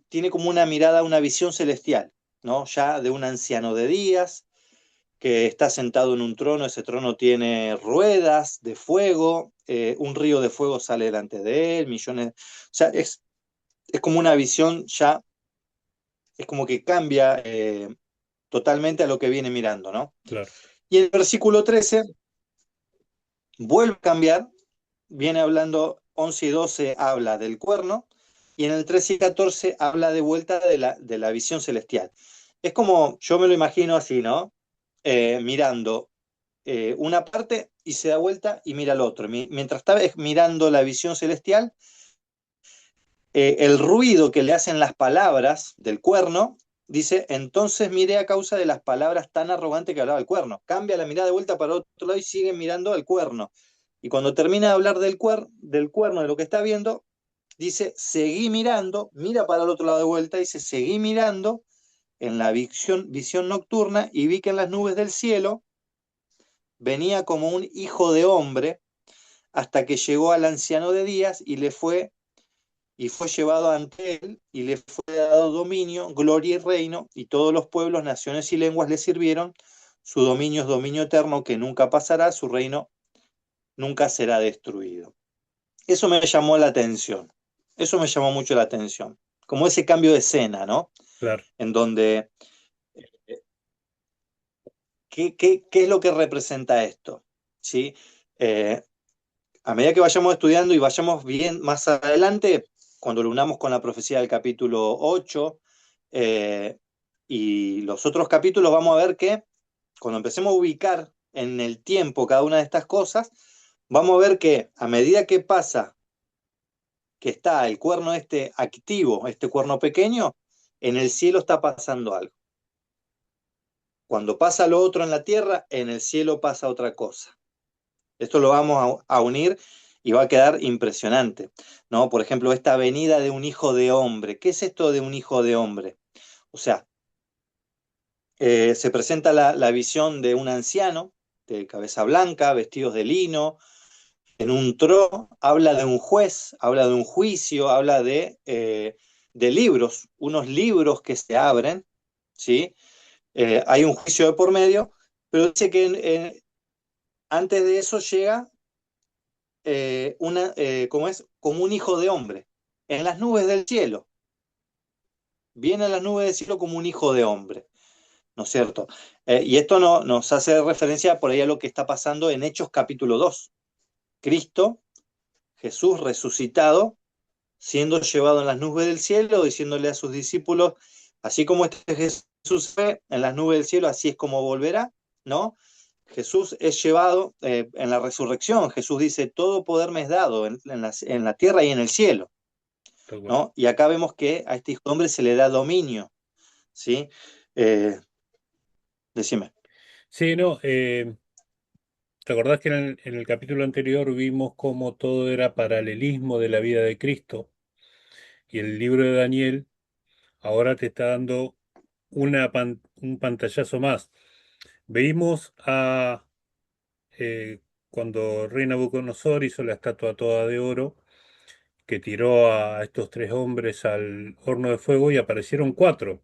tiene como una mirada, una visión celestial, ¿no? Ya de un anciano de días que está sentado en un trono, ese trono tiene ruedas de fuego, un río de fuego sale delante de él, millones, o sea, es como una visión ya, es como que cambia totalmente a lo que viene mirando, ¿no? claro, Y en el versículo 13 vuelve a cambiar, viene hablando 11 y 12 habla del cuerno, y en el 13 y 14 habla de vuelta de la visión celestial. Es como, yo me lo imagino así, ¿no? Mirando una parte y se da vuelta y mira al otro. Mientras está mirando la visión celestial, el ruido que le hacen las palabras del cuerno, dice, entonces miré a causa de las palabras tan arrogantes que hablaba el cuerno. Cambia la mirada de vuelta para otro lado y sigue mirando al cuerno. Y cuando termina de hablar del cuerno, de lo que está viendo, dice, seguí mirando, mira para el otro lado de vuelta, dice, seguí mirando en la visión nocturna y vi que en las nubes del cielo venía como un hijo de hombre hasta que llegó al anciano de días y fue llevado ante él y le fue dado dominio, gloria y reino, y todos los pueblos, naciones y lenguas le sirvieron. Su dominio es dominio eterno que nunca pasará, su reino nunca será destruido. Eso me llamó la atención, eso me llamó mucho la atención, como ese cambio de escena, ¿no? claro. En donde, ¿qué es lo que representa esto? ¿Sí? Eh, a medida que vayamos estudiando y vayamos bien más adelante, cuando lo unamos con la profecía del capítulo 8 y los otros capítulos, vamos a ver que cuando empecemos a ubicar en el tiempo cada una de estas cosas, vamos a ver que a medida que pasa, que está el cuerno este activo, este cuerno pequeño, en el cielo está pasando algo. Cuando pasa lo otro en la tierra, en el cielo pasa otra cosa. Esto lo vamos a unir y va a quedar impresionante, ¿no? Por ejemplo, esta venida de un hijo de hombre. ¿Qué es esto de un hijo de hombre? O sea, se presenta la visión de un anciano de cabeza blanca, vestidos de lino, en un trono, habla de un juez, habla de un juicio, habla de libros, unos libros que se abren, ¿sí? Hay un juicio de por medio, pero dice que antes de eso llega ¿cómo es? Como un hijo de hombre, en las nubes del cielo. Viene a las nubes del cielo como un hijo de hombre, ¿no es cierto? Y esto nos hace referencia por ahí a lo que está pasando en Hechos capítulo 2. Cristo, Jesús resucitado, siendo llevado en las nubes del cielo, diciéndole a sus discípulos, así como este Jesús fue en las nubes del cielo, así es como volverá, ¿no? Jesús es llevado en la resurrección. Jesús dice, todo poder me es dado en la tierra y en el cielo. Tal cual. ¿No? Y acá vemos que a este hijo de hombre se le da dominio, ¿sí? Eh, decime. Sí, no, ¿te acordás que en el capítulo anterior vimos cómo todo era paralelismo de la vida de Cristo? Y el libro de Daniel ahora te está dando un pantallazo más. Veimos cuando el rey Nabucodonosor hizo la estatua toda de oro, que tiró a estos tres hombres al horno de fuego y aparecieron cuatro,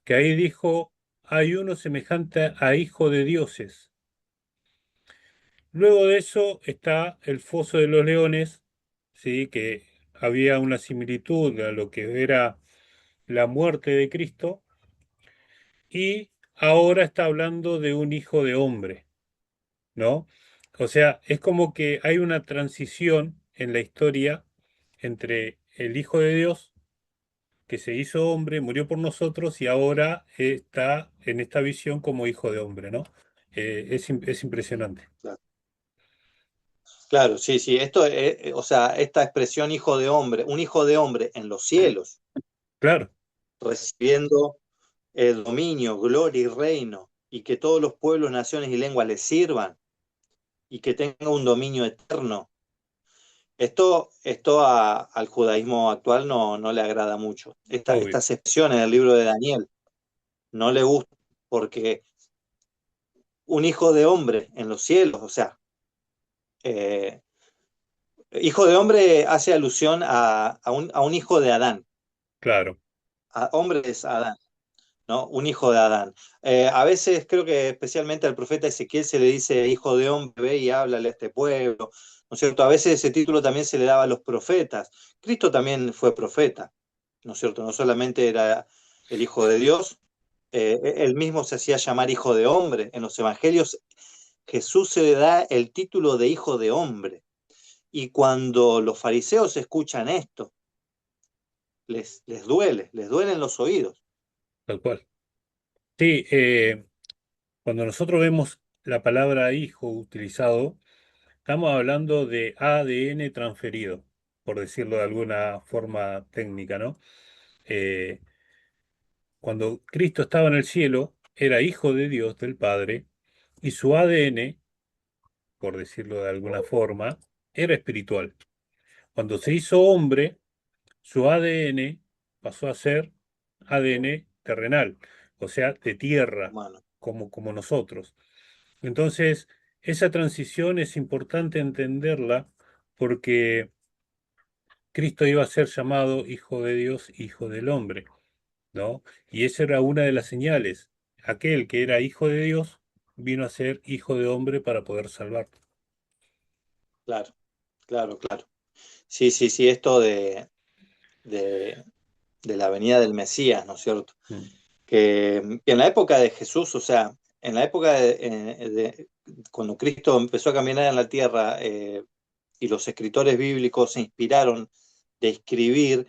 que ahí dijo, hay uno semejante a hijo de dioses. Luego de eso está el foso de los leones, ¿sí? Que había una similitud a lo que era la muerte de Cristo, y ahora está hablando de un hijo de hombre, ¿no? O sea, es como que hay una transición en la historia entre el Hijo de Dios, que se hizo hombre, murió por nosotros y ahora está en esta visión como hijo de hombre, ¿no? Es impresionante. Claro, claro, sí, sí. Esto, o sea, esta expresión hijo de hombre, un hijo de hombre en los cielos, Claro, recibiendo el dominio, gloria y reino, y que todos los pueblos, naciones y lenguas le sirvan, y que tenga un dominio eterno. Esto al judaísmo actual no le agrada mucho. obvio. Estas expresiones del libro de Daniel no le gustan, porque un hijo de hombre en los cielos, o sea, eh, Hijo de hombre hace alusión a un hijo de Adán. Claro, Hombre es Adán, ¿no? Un hijo de Adán. A veces creo que especialmente al profeta Ezequiel se le dice hijo de hombre, ve y háblale a este pueblo, ¿no es cierto? A veces ese título también se le daba a los profetas. Cristo también fue profeta, ¿no es cierto? No solamente era el hijo de Dios, él mismo se hacía llamar hijo de hombre. En los evangelios Jesús se le da el título de hijo de hombre. Y cuando los fariseos escuchan esto, les duelen los oídos. tal cual. Sí, cuando nosotros vemos la palabra hijo utilizado, estamos hablando de ADN transferido, por decirlo de alguna forma técnica, ¿no? Eh, Cuando Cristo estaba en el cielo, era hijo de Dios, del Padre, y su ADN, por decirlo de alguna forma, era espiritual. Cuando se hizo hombre, su ADN pasó a ser ADN terrenal, o sea, de tierra, Humano. como nosotros. Entonces, esa transición es importante entenderla porque Cristo iba a ser llamado Hijo de Dios, Hijo del Hombre, ¿no? Y esa era una de las señales. Aquel que era Hijo de Dios vino a ser Hijo de Hombre para poder salvar. Claro, claro, claro. Sí, sí, sí, esto de, de la venida del Mesías, ¿no es cierto? Mm. Que en la época de Jesús, o sea, en la época cuando Cristo empezó a caminar en la tierra, y los escritores bíblicos se inspiraron de escribir,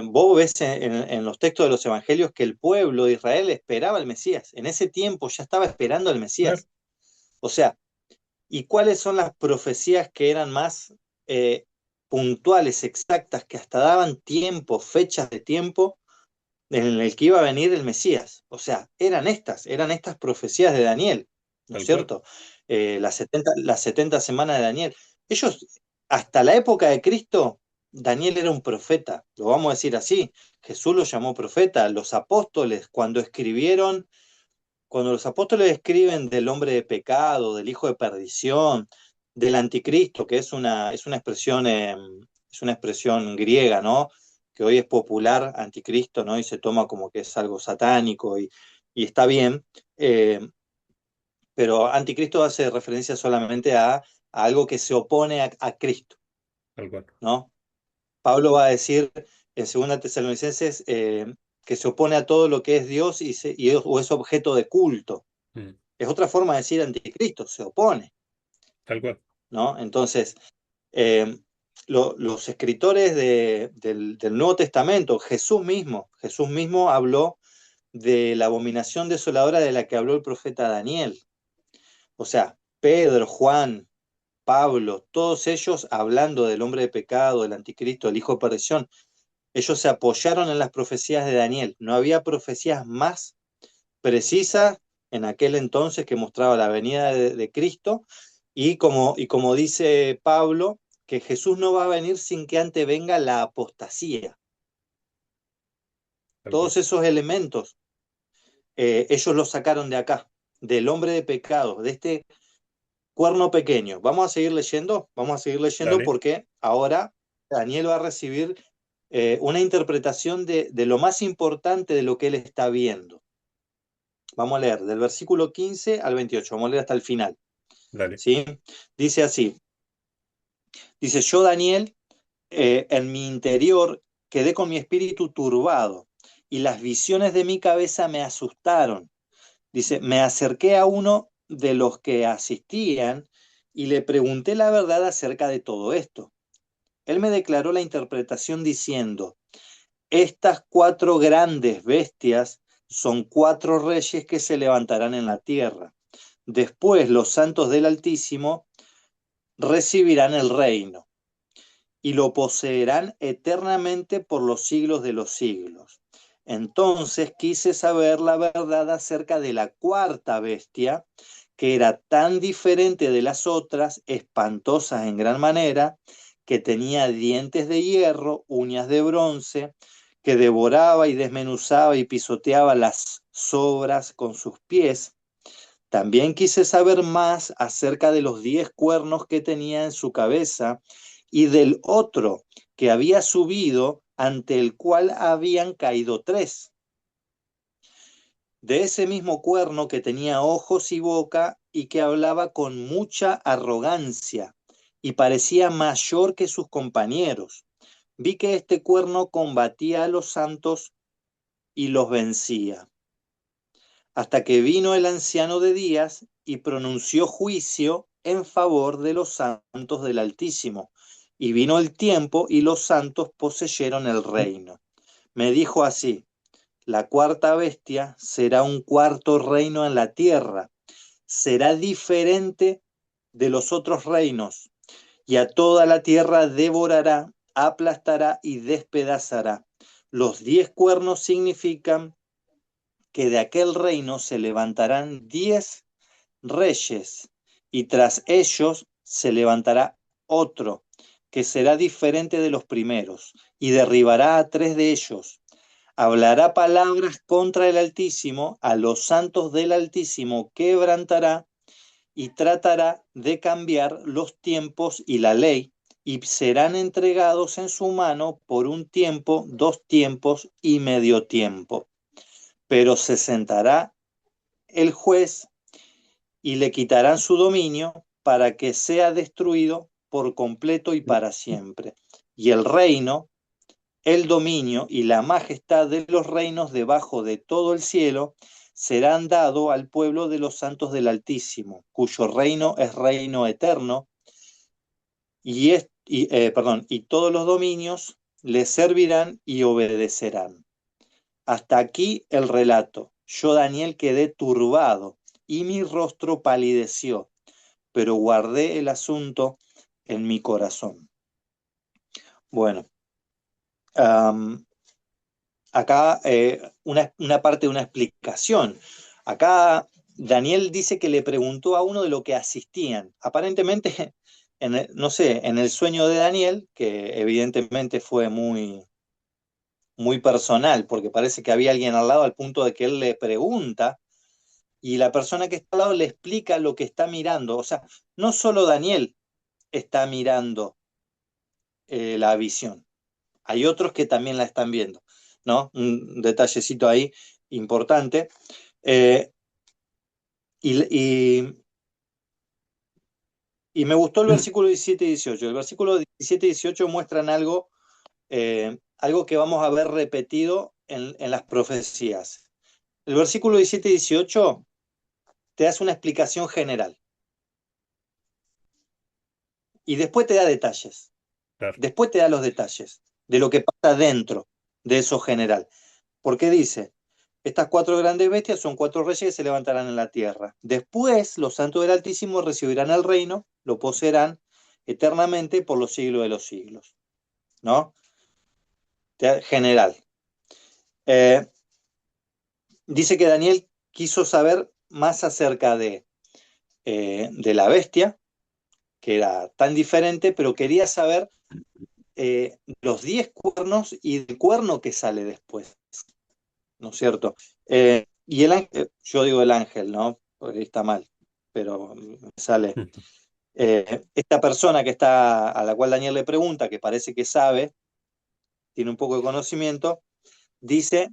vos ves en los textos de los evangelios que el pueblo de Israel esperaba al Mesías. En ese tiempo ya estaba esperando al Claro, Mesías. O sea, ¿y cuáles son las profecías que eran más puntuales, exactas, que hasta daban tiempo, fechas de tiempo en el que iba a venir el Mesías? O sea, eran estas profecías de Daniel, ¿no es tal cual. cierto? Las 70 semanas de Daniel. Ellos, hasta la época de Cristo, Daniel era un profeta, lo vamos a decir así. Jesús lo llamó profeta. Los apóstoles, cuando los apóstoles escriben del hombre de pecado, del hijo de perdición, del anticristo, que es una expresión griega, ¿no? Que hoy es popular, anticristo, ¿no? Y se toma como que es algo satánico y está bien, pero anticristo hace referencia solamente a algo que se opone a Cristo, Tal cual. ¿no? Pablo va a decir en Segunda Tesalonicenses que se opone a todo lo que es Dios o es objeto de culto. Mm. Es otra forma de decir anticristo, se opone, Tal cual. ¿no? Entonces, eh, los escritores del Nuevo Testamento, Jesús mismo habló de la abominación desoladora de la que habló el profeta Daniel. O sea, Pedro, Juan, Pablo, todos ellos hablando del hombre de pecado, del anticristo, del hijo de perdición, ellos se apoyaron en las profecías de Daniel. No había profecías más precisas en aquel entonces que mostraba la venida de Cristo y como dice Pablo, que Jesús no va a venir sin que antes venga la apostasía. Tal cual. Todos esos elementos ellos los sacaron de acá, del hombre de pecado, de este cuerno pequeño. Vamos a seguir leyendo Dale, porque ahora Daniel va a recibir una interpretación de lo más importante de lo que él está viendo. Vamos a leer del versículo 15 al 28, vamos a leer hasta el final. dale. ¿Sí? Dice así, dice, yo Daniel, en mi interior quedé con mi espíritu turbado y las visiones de mi cabeza me asustaron. Dice, me acerqué a uno de los que asistían y le pregunté la verdad acerca de todo esto. Él me declaró la interpretación diciendo, estas cuatro grandes bestias son cuatro reyes que se levantarán en la tierra. Después los santos del Altísimo recibirán el reino y lo poseerán eternamente por los siglos de los siglos. Entonces quise saber la verdad acerca de la cuarta bestia, que era tan diferente de las otras, espantosas en gran manera, que tenía dientes de hierro, uñas de bronce, que devoraba y desmenuzaba y pisoteaba las sobras con sus pies. También quise saber más acerca de los 10 cuernos que tenía en su cabeza y del otro que había subido, ante el cual habían caído tres. De ese mismo cuerno que tenía ojos y boca y que hablaba con mucha arrogancia y parecía mayor que sus compañeros. Vi que este cuerno combatía a los santos y los vencía, hasta que vino el anciano de días y pronunció juicio en favor de los santos del Altísimo. Y vino el tiempo y los santos poseyeron el reino. Me dijo así: la cuarta bestia será un cuarto reino en la tierra, será diferente de los otros reinos, y a toda la tierra devorará, aplastará y despedazará. Los 10 cuernos significan que de aquel reino se levantarán 10 reyes, y tras ellos se levantará otro, que será diferente de los primeros, y derribará a 3 de ellos. Hablará palabras contra el Altísimo, a los santos del Altísimo quebrantará, y tratará de cambiar los tiempos y la ley, y serán entregados en su mano por un tiempo, 2 tiempos y medio tiempo. Pero se sentará el juez y le quitarán su dominio para que sea destruido por completo y para siempre. Y el reino, el dominio y la majestad de los reinos debajo de todo el cielo serán dados al pueblo de los santos del Altísimo, cuyo reino es reino eterno, y todos los dominios le servirán y obedecerán. Hasta aquí el relato. Yo, Daniel, quedé turbado y mi rostro palideció, pero guardé el asunto en mi corazón. Bueno, um, acá una parte de una explicación. Acá Daniel dice que le preguntó a uno de lo que asistían. Aparentemente, no sé, en el sueño de Daniel, que evidentemente fue muy, muy personal, porque parece que había alguien al lado al punto de que él le pregunta y la persona que está al lado le explica lo que está mirando. O sea, no solo Daniel está mirando la visión, hay otros que también la están viendo, ¿no? Un detallecito ahí importante. Eh, y, y, y, me gustó el versículo 17 y 18. El versículo 17 y 18 muestran algo que vamos a ver repetido en las profecías. El versículo 17 y 18 te hace una explicación general y después te da detalles. Claro. Después te da los detalles de lo que pasa dentro de eso general. Porque dice, estas 4 grandes bestias son 4 reyes que se levantarán en la tierra. Después los santos del Altísimo recibirán el reino, lo poseerán eternamente por los siglos de los siglos. ¿No? General. Eh, Dice que Daniel quiso saber más acerca de la bestia, que era tan diferente, pero quería saber los 10 cuernos y el cuerno que sale después, ¿no es cierto? Y el ángel, yo digo el ángel, ¿no? Porque está mal, pero me sale. Esta persona que está, a la cual Daniel le pregunta, que parece que sabe, tiene un poco de conocimiento, dice,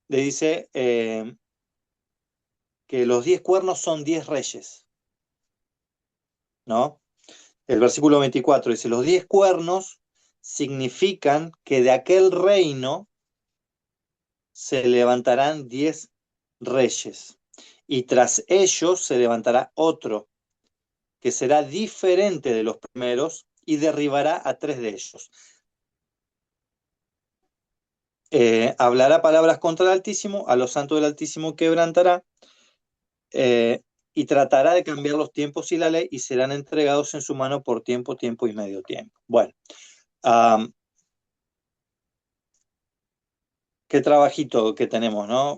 le dice que los 10 cuernos son 10 reyes, ¿no? El versículo 24 dice, los 10 cuernos significan que de aquel reino se levantarán 10 reyes, y tras ellos se levantará otro, que será diferente de los primeros, y derribará a 3 de ellos. Hablará palabras contra el Altísimo, a los santos del Altísimo quebrantará, y tratará de cambiar los tiempos y la ley, y serán entregados en su mano por tiempo, tiempo y medio tiempo. Bueno, um, qué trabajito que tenemos, ¿no?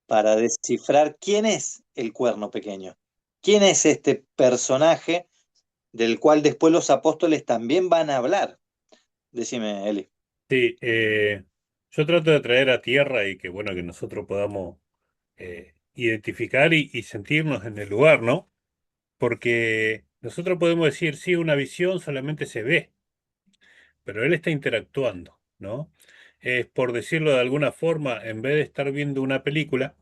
Para descifrar quién es el cuerno pequeño. ¿Quién es este personaje del cual después los apóstoles también van a hablar? Decime, Eli. Sí, yo trato de traer a tierra y que bueno, que nosotros podamos identificar y sentirnos en el lugar, ¿no? Porque Nosotros podemos decir, sí, una visión solamente se ve, pero él está interactuando, ¿no? Es por decirlo de alguna forma, en vez de estar viendo una película,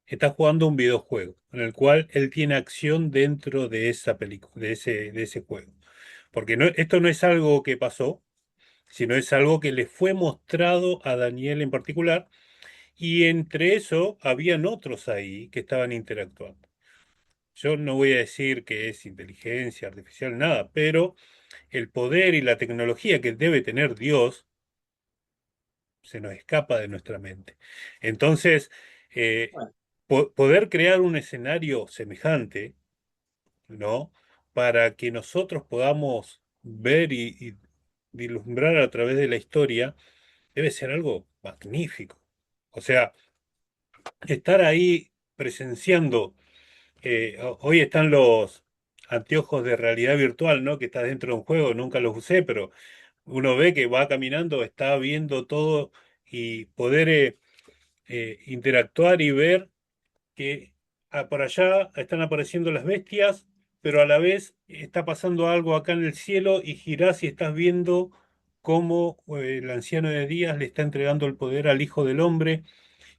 está jugando un videojuego en el cual él tiene acción dentro de esa película, de ese juego. Porque no, esto no es algo que pasó, sino es algo que le fue mostrado a Daniel en particular, y entre eso habían otros ahí que estaban interactuando. Yo no voy a decir que es inteligencia artificial, nada, pero el poder y la tecnología que debe tener Dios se nos escapa de nuestra mente. Entonces, eh, Bueno, poder crear un escenario semejante, ¿no? Para que nosotros podamos ver y vislumbrar a través de la historia, debe ser algo magnífico. O sea, estar ahí presenciando, hoy están los anteojos de realidad virtual, ¿no? Que está dentro de un juego, nunca los usé, pero uno ve que va caminando, está viendo todo y poder interactuar y ver que por allá están apareciendo las bestias, pero a la vez está pasando algo acá en el cielo y girás y estás viendo cómo el anciano de Días le está entregando el poder al Hijo del Hombre,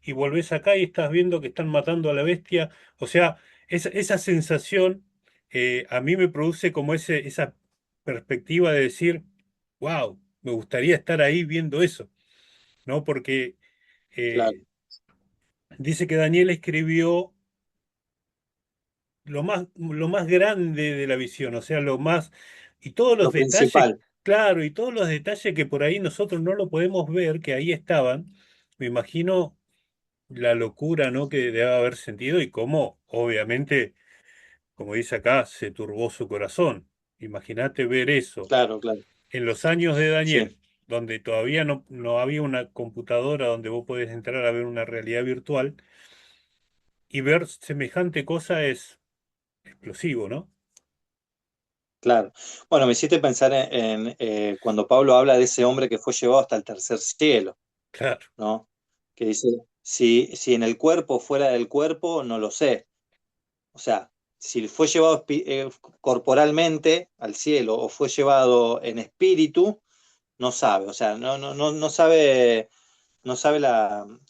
y volvés acá y estás viendo que están matando a la bestia. O sea, esa sensación a mí me produce como esa perspectiva de decir, wow, me gustaría estar ahí viendo eso, ¿no? Porque claro, eh, dice que Daniel escribió lo más grande de la visión, o sea, lo más, y todos los lo detalles, principal, claro, y todos los detalles que por ahí nosotros no lo podemos ver, que ahí estaban, me imagino la locura, ¿no? Que debe haber sentido y cómo, obviamente, como dice acá, se turbó su corazón. Imagínate ver eso claro, claro, en los años de sí, Daniel, donde todavía no había una computadora donde vos podés entrar a ver una realidad virtual, y ver semejante cosa es explosivo, ¿no? claro. Bueno, me hiciste pensar cuando Pablo habla de ese hombre que fue llevado hasta el tercer cielo, Claro, ¿no? Que dice, si en el cuerpo, fuera del cuerpo, no lo sé. O sea, si fue llevado corporalmente al cielo o fue llevado en espíritu, no sabe. O sea, no sabe, no sabe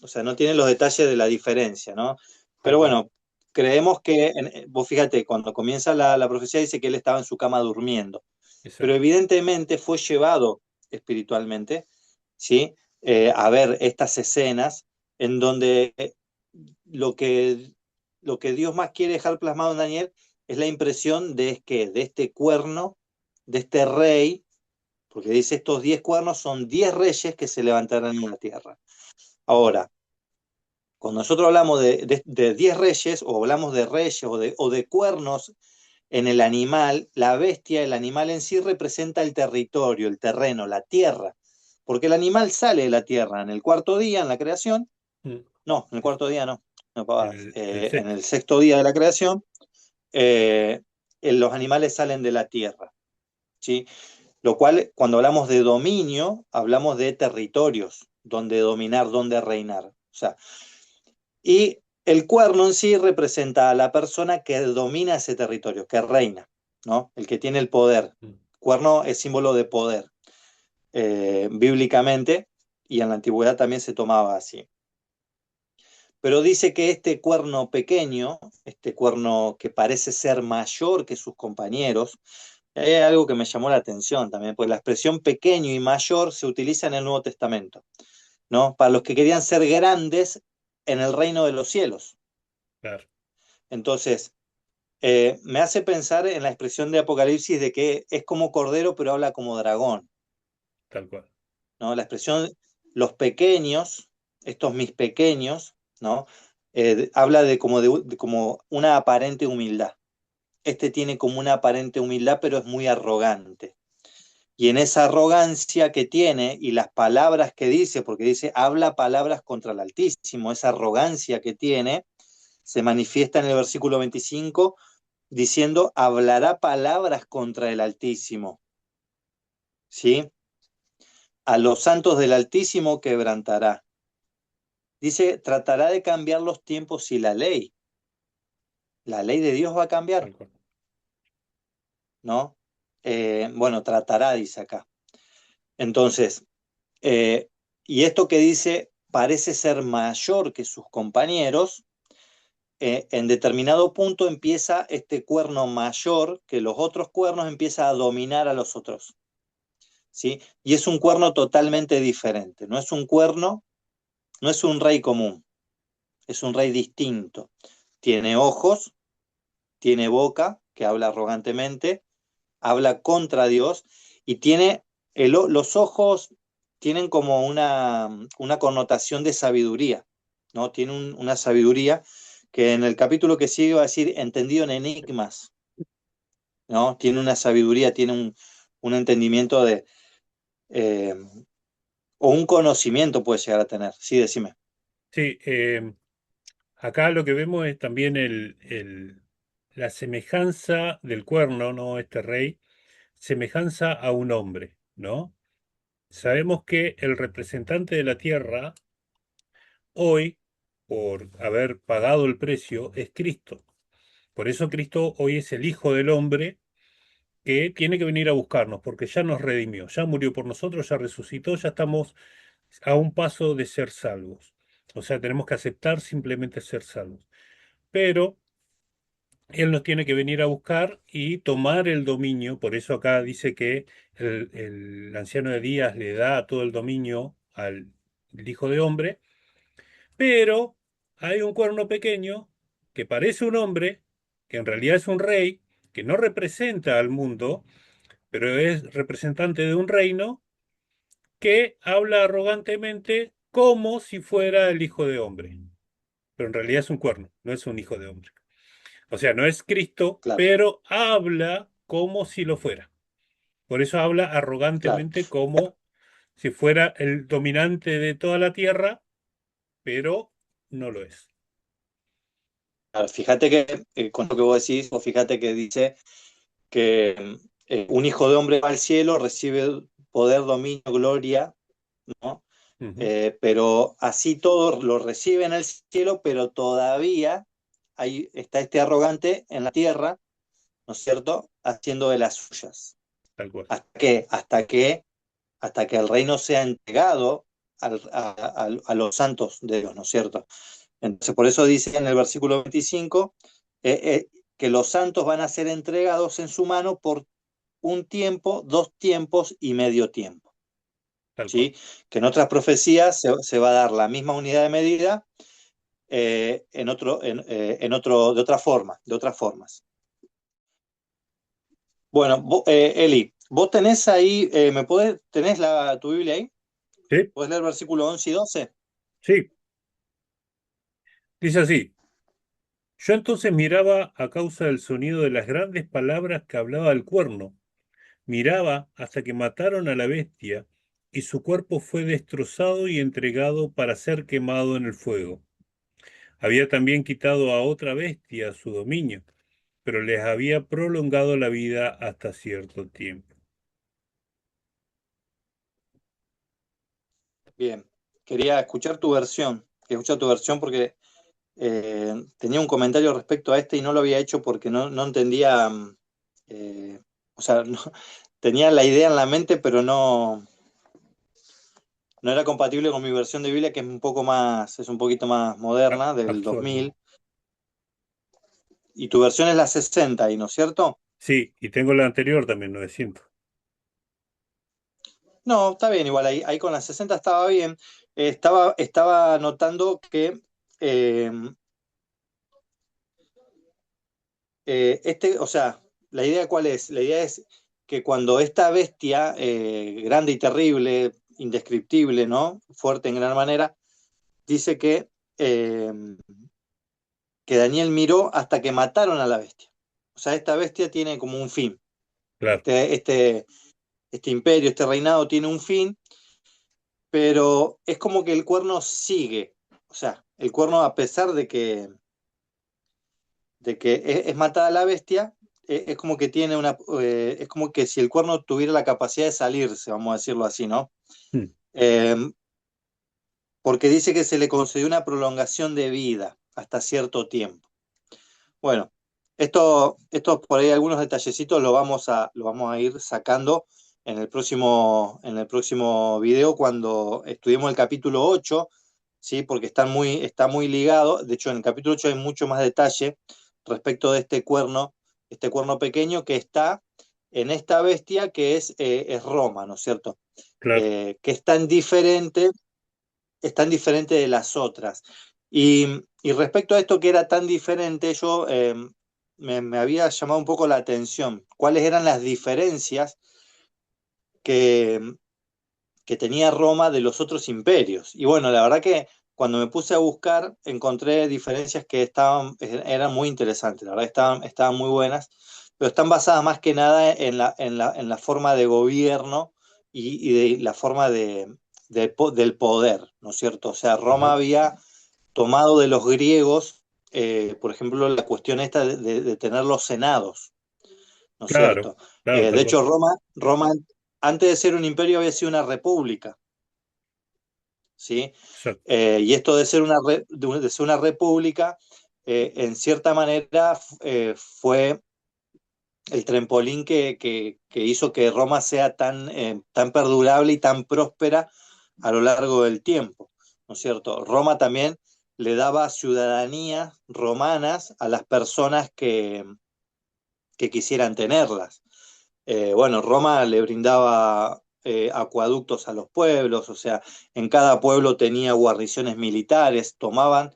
o sea, no tiene los detalles de la diferencia, ¿no? tal Pero cual. bueno, creemos que, vos fíjate, cuando comienza la profecía dice que él estaba en su cama durmiendo, pero Exacto. evidentemente fue llevado espiritualmente, ¿sí? A ver estas escenas en donde lo que, lo que Dios más quiere dejar plasmado en Daniel es la impresión de este cuerno, de este rey, porque dice estos 10 cuernos son 10 reyes que se levantarán en la tierra. Ahora, cuando nosotros hablamos de 10 reyes, o hablamos de reyes o de cuernos en el animal, la bestia, el animal en sí representa el territorio, el terreno, la tierra, porque el animal sale de la tierra en el cuarto día, en la creación, Mm. no, en el cuarto día no, no pavadas, En el en sexto. el sexto día de la creación, eh, los animales salen de la tierra, ¿sí? Lo cual, cuando hablamos de dominio, hablamos de territorios, donde dominar, donde reinar. O sea, y el cuerno en sí representa a la persona que domina ese territorio, que reina, ¿no? El que tiene el poder. Mm. Cuerno es símbolo de poder, bíblicamente, y en la antigüedad también se tomaba así. Pero dice que este cuerno pequeño, este cuerno que parece ser mayor que sus compañeros, es algo que me llamó la atención también, pues la expresión pequeño y mayor se utiliza en el Nuevo Testamento, ¿no? Para los que querían ser grandes en el reino de los cielos. Claro, Entonces, me hace pensar en la expresión de Apocalipsis de que es como cordero, pero habla como dragón, tal cual. ¿no? La expresión los pequeños, estos mis pequeños, ¿no? Habla de como una aparente humildad. Este tiene como una aparente humildad, pero es muy arrogante. Y en esa arrogancia que tiene y las palabras que dice, porque dice, habla palabras contra el Altísimo, esa arrogancia que tiene, se manifiesta en el versículo 25 diciendo, hablará palabras contra el Altísimo, ¿sí? A los santos del Altísimo quebrantará. Dice, tratará de cambiar los tiempos y la ley. La ley de Dios va a cambiar. Tal cual. ¿no? Bueno, tratará, dice acá. Entonces, eh, y esto que dice parece ser mayor que sus compañeros, en determinado punto empieza este cuerno mayor que los otros cuernos, empieza a dominar a los otros, ¿sí? Y es un cuerno totalmente diferente, no es un cuerno, no es un rey común, es un rey distinto. Tiene ojos, tiene boca, que habla arrogantemente, habla contra Dios y tiene los ojos tienen como una connotación de sabiduría, ¿no? Tiene una sabiduría que en el capítulo que sigue va a decir entendido en enigmas, ¿no? Tiene una sabiduría, tiene un entendimiento eh, o un conocimiento puede llegar a tener. Sí, decime. Sí, acá lo que vemos es también la semejanza del cuerno, ¿no? Este rey, semejanza a un hombre, ¿no? Sabemos que el representante de la tierra hoy, por haber pagado el precio, es Cristo. Por eso Cristo hoy es el Hijo del Hombre que tiene que venir a buscarnos, porque ya nos redimió, ya murió por nosotros, ya resucitó, ya estamos a un paso de ser salvos. O sea, tenemos que aceptar simplemente ser salvos. Pero Él nos tiene que venir a buscar y tomar el dominio. Por eso acá dice que el anciano de Días le da todo el dominio al Hijo de Hombre, pero hay un cuerno pequeño que parece un hombre, que en realidad es un rey, que no representa al mundo, pero es representante de un reino que habla arrogantemente como si fuera el hijo de hombre, pero en realidad es un cuerno, no es un hijo de hombre. O sea, no es Cristo, Claro, pero habla como si lo fuera. Por eso habla claro. arrogantemente como si fuera el dominante de toda la tierra, pero no lo es. Claro, fíjate que con lo que vos decís, vos fíjate que dice que un hijo de hombre va al cielo, recibe poder, dominio, gloria, ¿no? Ujú, Pero así todo lo recibe en el cielo, pero todavía ahí está este arrogante en la tierra, ¿no es cierto? Haciendo de las suyas. tal cual. Hasta que el reino sea entregado a los santos de Dios, ¿no es cierto? Entonces, por eso dice en el versículo 25 que los santos van a ser entregados en su mano por un tiempo, dos tiempos y medio tiempo. Tal cual. ¿Sí? Que en otras profecías se va a dar la misma unidad de medida de otra forma, de otras formas. Bueno, Eli, vos tenés ahí, tenés tu Biblia ahí? Sí, ¿Podés leer versículo 11 y 12? sí, dice así. Yo entonces miraba a causa del sonido de las grandes palabras que hablaba el cuerno. Miraba hasta que mataron a la bestia y su cuerpo fue destrozado y entregado para ser quemado en el fuego. Había también quitado a otra bestia su dominio, pero les había prolongado la vida hasta cierto tiempo. Bien, quería escuchar tu versión porque tenía un comentario respecto a este y no lo había hecho porque no entendía, eh, o sea, tenía la idea en la mente, pero no era compatible con mi versión de Biblia, que es un poquito más moderna, del Actual. 2000, y tu versión es la 60, ¿no es cierto? Sí, y tengo la anterior también, 900. No, está bien, igual ahí con la 60 estaba bien. Estaba notando que eh, o sea, la idea cuál es? La idea es que cuando esta bestia, grande y terrible, indescriptible, ¿no? Fuerte en gran manera, dice eh, que Daniel miró hasta que mataron a la bestia. O sea, esta bestia tiene como un fin. Claro, Este imperio, este reinado tiene un fin, pero es como que el cuerno sigue. O sea, el cuerno, a pesar de que es matada la bestia, es como que es como que si el cuerno tuviera la capacidad de salirse, vamos a decirlo así, ¿no? mm, Eh, Porque dice que se le concedió una prolongación de vida hasta cierto tiempo. Bueno, Esto por ahí algunos detallecitos lo vamos a ir sacando en el próximo video cuando estudiemos el capítulo 8, ¿sí? Porque está muy ligado. De hecho, en el capítulo 8 hay mucho más detalle respecto de este cuerno pequeño que está en esta bestia que es Roma, ¿no es cierto? Claro. Que es tan diferente de las otras. Y respecto a esto que era tan diferente, me había llamado un poco la atención. ¿Cuáles eran las diferencias que, que tenía Roma de los otros imperios? Y bueno, la verdad que cuando me puse a buscar, encontré diferencias que eran muy interesantes. La verdad que estaban muy buenas, pero están basadas más que nada en la forma de gobierno y de la forma del poder, ¿no es cierto? O sea, Roma Ajá. había tomado de los griegos, por ejemplo, la cuestión esta de tener los senados, ¿no es Claro, cierto? claro, tal De cual. hecho, Roma, antes de ser un imperio, había sido una república, ¿sí? Exacto. Y esto de ser una república, en cierta manera, fue el trampolín que hizo que Roma sea tan perdurable y tan próspera a lo largo del tiempo, ¿no es cierto? Roma también le daba ciudadanía romanas a las personas que quisieran tenerlas. Bueno, Roma le brindaba acueductos a los pueblos, o sea, en cada pueblo tenía guarniciones militares, tomaban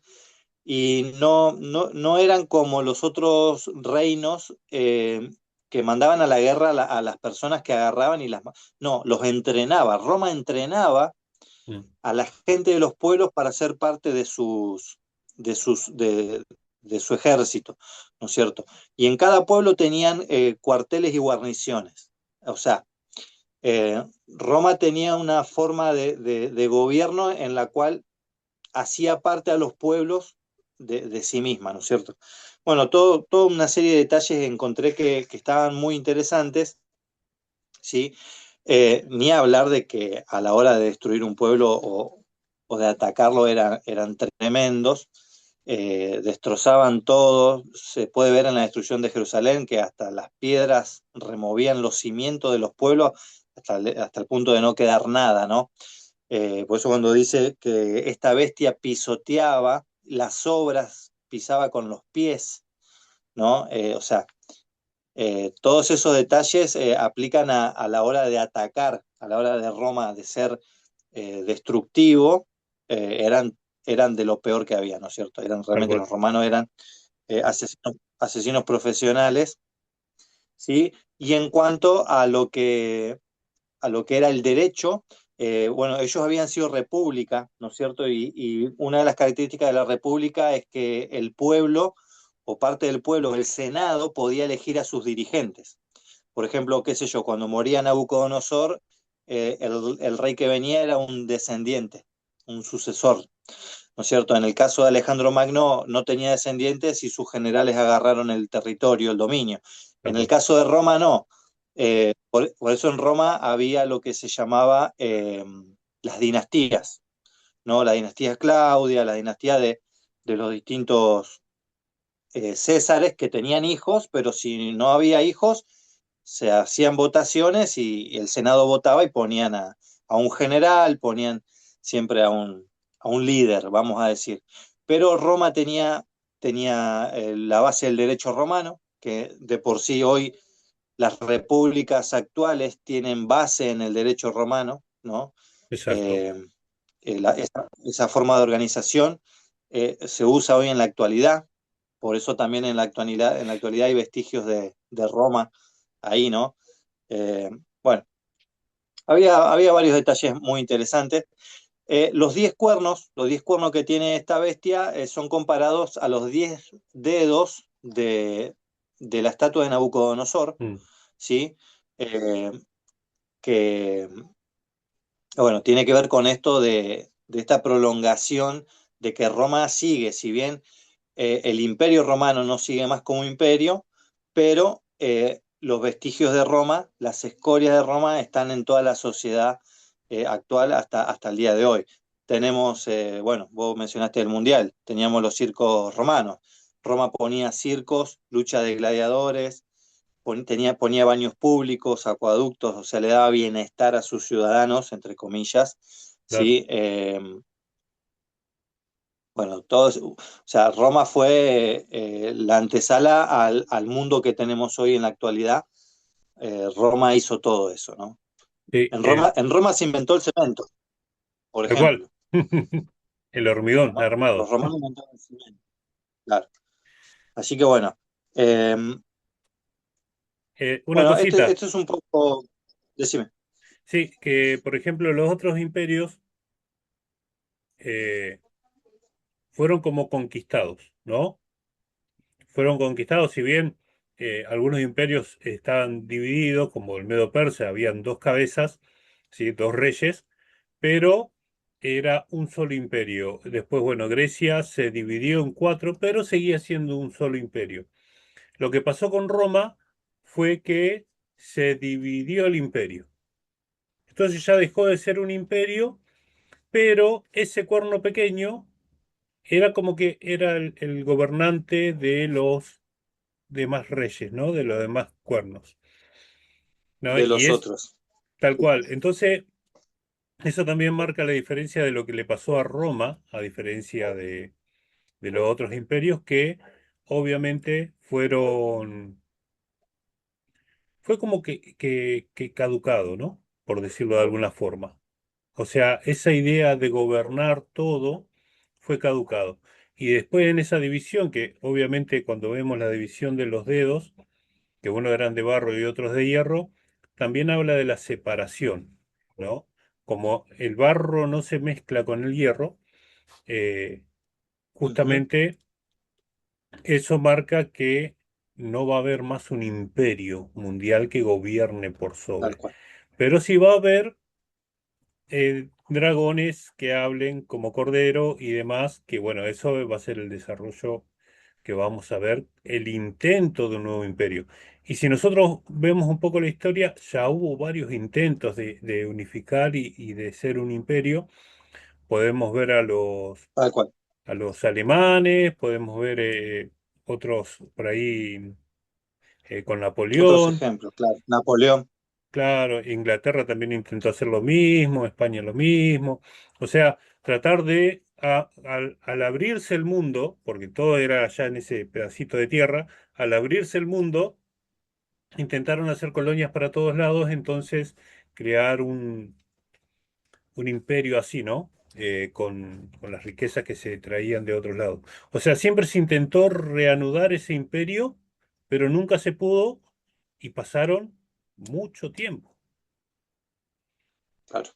y no eran como los otros reinos que mandaban a la guerra a las personas que agarraban y No, los entrenaba. Roma entrenaba Mm. a la gente de los pueblos para ser parte de sus, de, de su ejército, ¿no es cierto? Y en cada pueblo tenían cuarteles y guarniciones. O sea, Roma tenía una forma de gobierno en la cual hacía parte a los pueblos de sí misma, ¿no es cierto? Bueno, toda una serie de detalles encontré que estaban muy interesantes, ¿sí? Ni hablar de que a la hora de destruir un pueblo o de atacarlo eran tremendos, destrozaban todo, se puede ver en la destrucción de Jerusalén que hasta las piedras removían los cimientos de los pueblos hasta el punto de no quedar nada, ¿no? Por eso cuando dice que esta bestia pisoteaba las obras, pisaba con los pies, ¿no? O sea, todos esos detalles aplican a la hora de atacar, a la hora de Roma de ser destructivo, eran de lo peor que había, ¿no es cierto? Tal Realmente cual. los romanos eran asesinos profesionales, ¿sí? Y en cuanto a lo que era el derecho, bueno, ellos habían sido república, ¿no es cierto? Y una de las características de la república es que el pueblo o parte del pueblo, el Senado, podía elegir a sus dirigentes. Por ejemplo, qué sé yo, cuando moría Nabucodonosor, el rey que venía era un descendiente, un sucesor, ¿no es cierto? En el caso de Alejandro Magno no tenía descendientes y sus generales agarraron el territorio, el dominio. Tal En el cual. caso de Roma no. Por eso en Roma había lo que se llamaba las dinastías, ¿no? La dinastía Claudia, la dinastía de los distintos césares que tenían hijos, pero si no había hijos, se hacían votaciones y el Senado votaba y ponían a un general, ponían siempre a un líder, vamos a decir. Pero Roma tenía la base del derecho romano, que de por sí hoy las repúblicas actuales tienen base en el derecho romano, ¿no? Exacto. Eh, esa forma de organización se usa hoy en la actualidad, por eso también en la actualidad hay vestigios de Roma ahí, ¿no? Eh, bueno, había varios detalles muy interesantes. Los 10 cuernos que tiene esta bestia son comparados a los 10 dedos de la estatua de Nabucodonosor, Mm. ¿sí? Eh, que, bueno, tiene que ver con esto de esta prolongación de que Roma sigue, si bien el imperio romano no sigue más como imperio, pero los vestigios de Roma, las escorias de Roma están en toda la sociedad actual hasta el día de hoy. Tenemos, bueno, vos mencionaste el Mundial, teníamos los circos romanos. Roma ponía circos, lucha de gladiadores, ponía baños públicos, acueductos, o sea, le daba bienestar a sus ciudadanos, entre comillas, claro. ¿sí? Bueno, o sea, Roma fue la antesala al mundo que tenemos hoy en la actualidad. Roma hizo todo eso, ¿no? Sí, En Roma se inventó el cemento, por tal cual. ejemplo, El hormigón ¿no? Los armado. romanos inventaron el cemento, claro. Así que bueno, eh, Una bueno, cosita, esto es un poco, decime, sí, que por ejemplo los otros imperios eh, fueron como conquistados, ¿no? Fueron conquistados, si bien algunos imperios estaban divididos, como el Medo-Persa, habían dos cabezas, ¿sí? Dos reyes, pero era un solo imperio. Después, bueno, Grecia se dividió en cuatro, pero seguía siendo un solo imperio. Lo que pasó con Roma fue que se dividió el imperio. Entonces ya dejó de ser un imperio, pero ese cuerno pequeño era como que era el gobernante de los demás reyes, ¿no? De los demás cuernos, ¿no? de Y los es otros. tal cual. Entonces, eso también marca la diferencia de lo que le pasó a Roma, a diferencia de los otros imperios, que obviamente fue como que caducado, ¿no? Por decirlo de alguna forma. O sea, esa idea de gobernar todo fue caducado. Y después en esa división, que obviamente cuando vemos la división de los dedos, que unos eran de barro y otros de hierro, también habla de la separación, ¿no? Como el barro no se mezcla con el hierro, eh, Ujú, justamente eso marca que no va a haber más un imperio mundial que gobierne por tal sobre, cual. pero sí va a haber dragones que hablen como cordero y demás, que bueno, eso va a ser el desarrollo que vamos a ver, el intento de un nuevo imperio. Y si nosotros vemos un poco la historia, ya hubo varios intentos de unificar y de ser un imperio. Podemos ver Tal cual. a los alemanes, podemos ver otros por ahí con Otros Napoleón. ejemplos, claro. Napoleón, Claro, Inglaterra también intentó hacer lo mismo, España lo mismo. O sea, tratar de, al abrirse el mundo, porque todo era allá en ese pedacito de tierra, al abrirse el mundo, intentaron hacer colonias para todos lados, entonces crear un imperio así, ¿no? Con las riquezas que se traían de otros lados. O sea, siempre se intentó reanudar ese imperio, pero nunca se pudo y pasaron mucho tiempo. claro.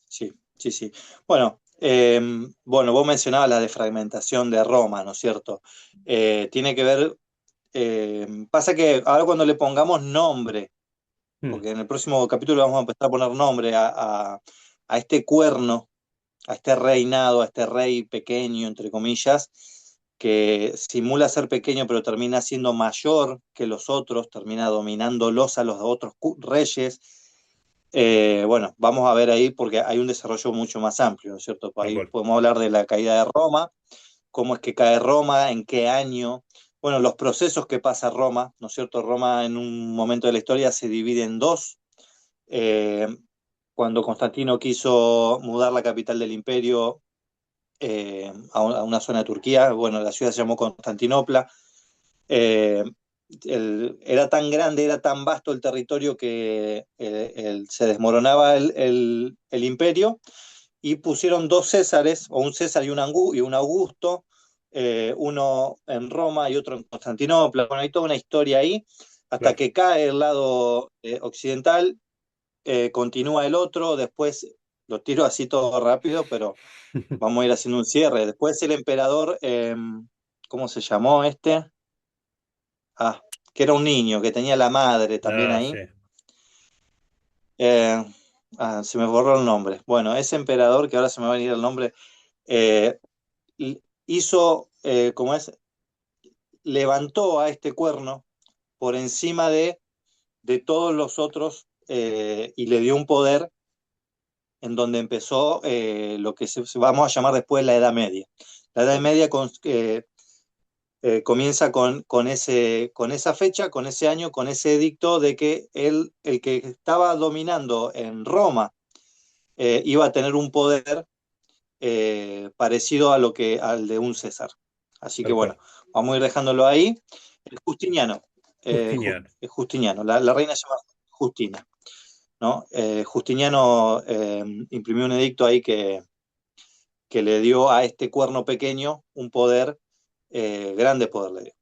Sí, sí, sí. Bueno, bueno, vos mencionabas la defragmentación de Roma, ¿no es cierto? Tiene que ver, pasa que ahora cuando le pongamos nombre, Mm, porque en el próximo capítulo vamos a empezar a poner nombre a este cuerno, a este reinado, a este rey pequeño, entre comillas, que simula ser pequeño pero termina siendo mayor que los otros, termina dominándolos a los otros reyes. Bueno, vamos a ver ahí porque hay un desarrollo mucho más amplio, ¿no es cierto? tal Ahí cual. podemos hablar de la caída de Roma, cómo es que cae Roma, en qué año, bueno, los procesos que pasa Roma, ¿no es cierto? Roma en un momento de la historia se divide en dos. Eh, Cuando Constantino quiso mudar la capital del imperio a una zona de Turquía, bueno, la ciudad se llamó Constantinopla. Eh, Era tan grande, era tan vasto el territorio que se desmoronaba el imperio y pusieron dos Césares, o un César y y un Augusto, uno en Roma y otro en Constantinopla. Bueno, hay toda una historia ahí, hasta Claro. que cae el lado occidental, continúa el otro, después lo tiro así todo rápido, pero vamos a ir haciendo un cierre. Después el emperador, ¿cómo se llamó este? Ah, que era un niño, que tenía la madre también Ah, sí. ahí. Eh, Se me borró el nombre. Bueno, ese emperador, que ahora se me va a venir el nombre, eh, hizo, ¿cómo es? Levantó a este cuerno por encima de todos los otros y le dio un poder en donde empezó lo que vamos a llamar después la Edad Media. La Edad Media comienza con esa fecha, con ese año, con ese edicto de que el que estaba dominando en Roma iba a tener un poder parecido a al de un César. Así que tal bueno, cual. vamos a ir dejándolo ahí. El Justiniano, Justiniano, Justiniano, la reina se llama Justina, ¿no? Justiniano imprimió un edicto ahí que le dio a este cuerno pequeño un poder, grande poder le dio.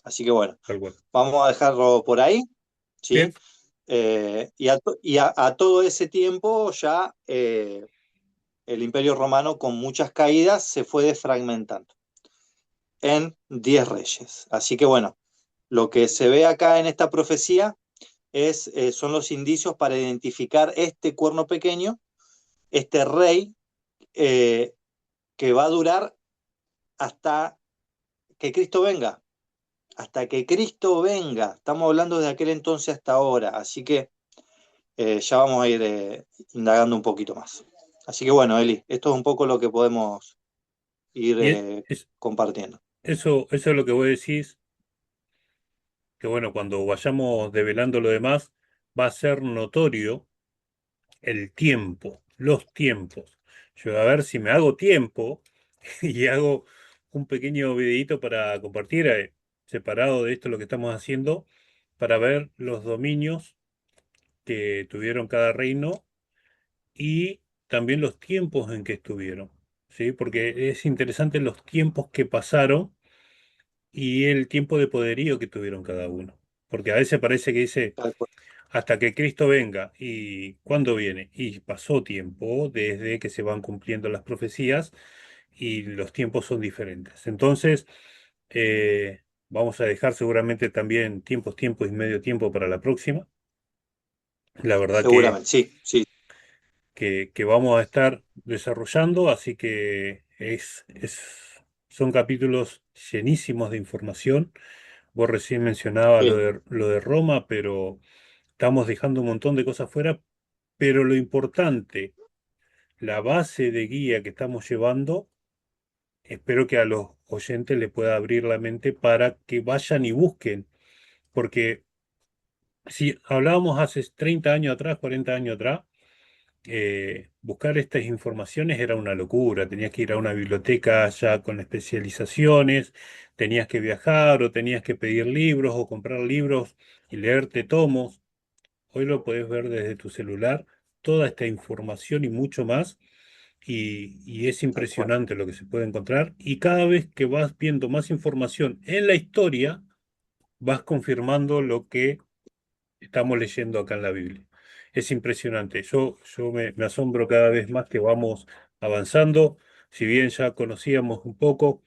Así que bueno, tal cual. vamos a dejarlo por ahí, Bien, ¿sí? A todo ese tiempo ya el Imperio Romano, con muchas caídas, se fue desfragmentando en 10 reyes. Así que bueno, lo que se ve acá en esta profecía son los indicios para identificar este cuerno pequeño, este rey, eh, que va a durar hasta que Cristo venga. Hasta que Cristo venga. Estamos hablando de aquel entonces hasta ahora. Así que ya vamos a ir indagando un poquito más. Así que bueno, Eli, esto es un poco lo que podemos ir y compartiendo. eso es lo que vos decís, que bueno, cuando vayamos develando lo demás, va a ser notorio el tiempo, los tiempos. Yo a ver si me hago tiempo y hago un pequeño videito para compartir, separado de esto lo que estamos haciendo, para ver los dominios que tuvieron cada reino y también los tiempos en que estuvieron, ¿sí? Porque es interesante los tiempos que pasaron y el tiempo de poderío que tuvieron cada uno. Porque a veces parece que dice Tal cual. hasta que Cristo venga. ¿Y cuándo viene? Y pasó tiempo desde que se van cumpliendo las profecías y los tiempos son diferentes. Entonces, vamos a dejar seguramente también tiempos y medio tiempo para la próxima. La verdad Seguramente, sí, sí, que vamos a estar desarrollando, así que son capítulos llenísimos de información. Vos recién mencionabas sí, lo de Roma, pero estamos dejando un montón de cosas fuera, pero lo importante, la base de guía que estamos llevando, espero que a los oyentes les pueda abrir la mente para que vayan y busquen, porque si hablábamos hace 30 años atrás, 40 años atrás, buscar estas informaciones era una locura. Tenías que ir a una biblioteca ya con especializaciones, tenías que viajar o tenías que pedir libros o comprar libros y leerte tomos. Hoy lo podés ver desde tu celular, toda esta información y mucho más. Y es tal cual. impresionante lo que se puede encontrar. Y cada vez que vas viendo más información en la historia, vas confirmando lo que estamos leyendo acá en la Biblia. Es impresionante. Yo me asombro cada vez más que vamos avanzando. Si bien ya conocíamos un poco,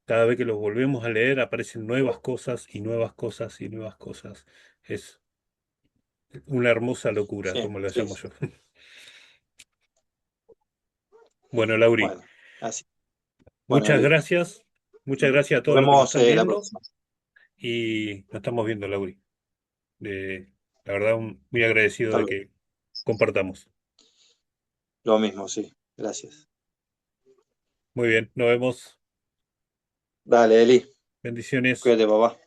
cada vez que los volvemos a leer aparecen nuevas cosas y nuevas cosas y nuevas cosas. Es una hermosa locura, Sí, como la sí, llamo sí. yo. Bueno, Lauri, Bueno, así. Bueno, muchas Eli, gracias. Muchas gracias a nos todos los que nos vemos están la viendo próxima. y nos estamos viendo, Lauri. La verdad, muy agradecido Hasta de luego. que compartamos. Lo mismo, sí. Gracias. Muy bien, nos vemos. Dale, Eli. Bendiciones. Cuídate, papá.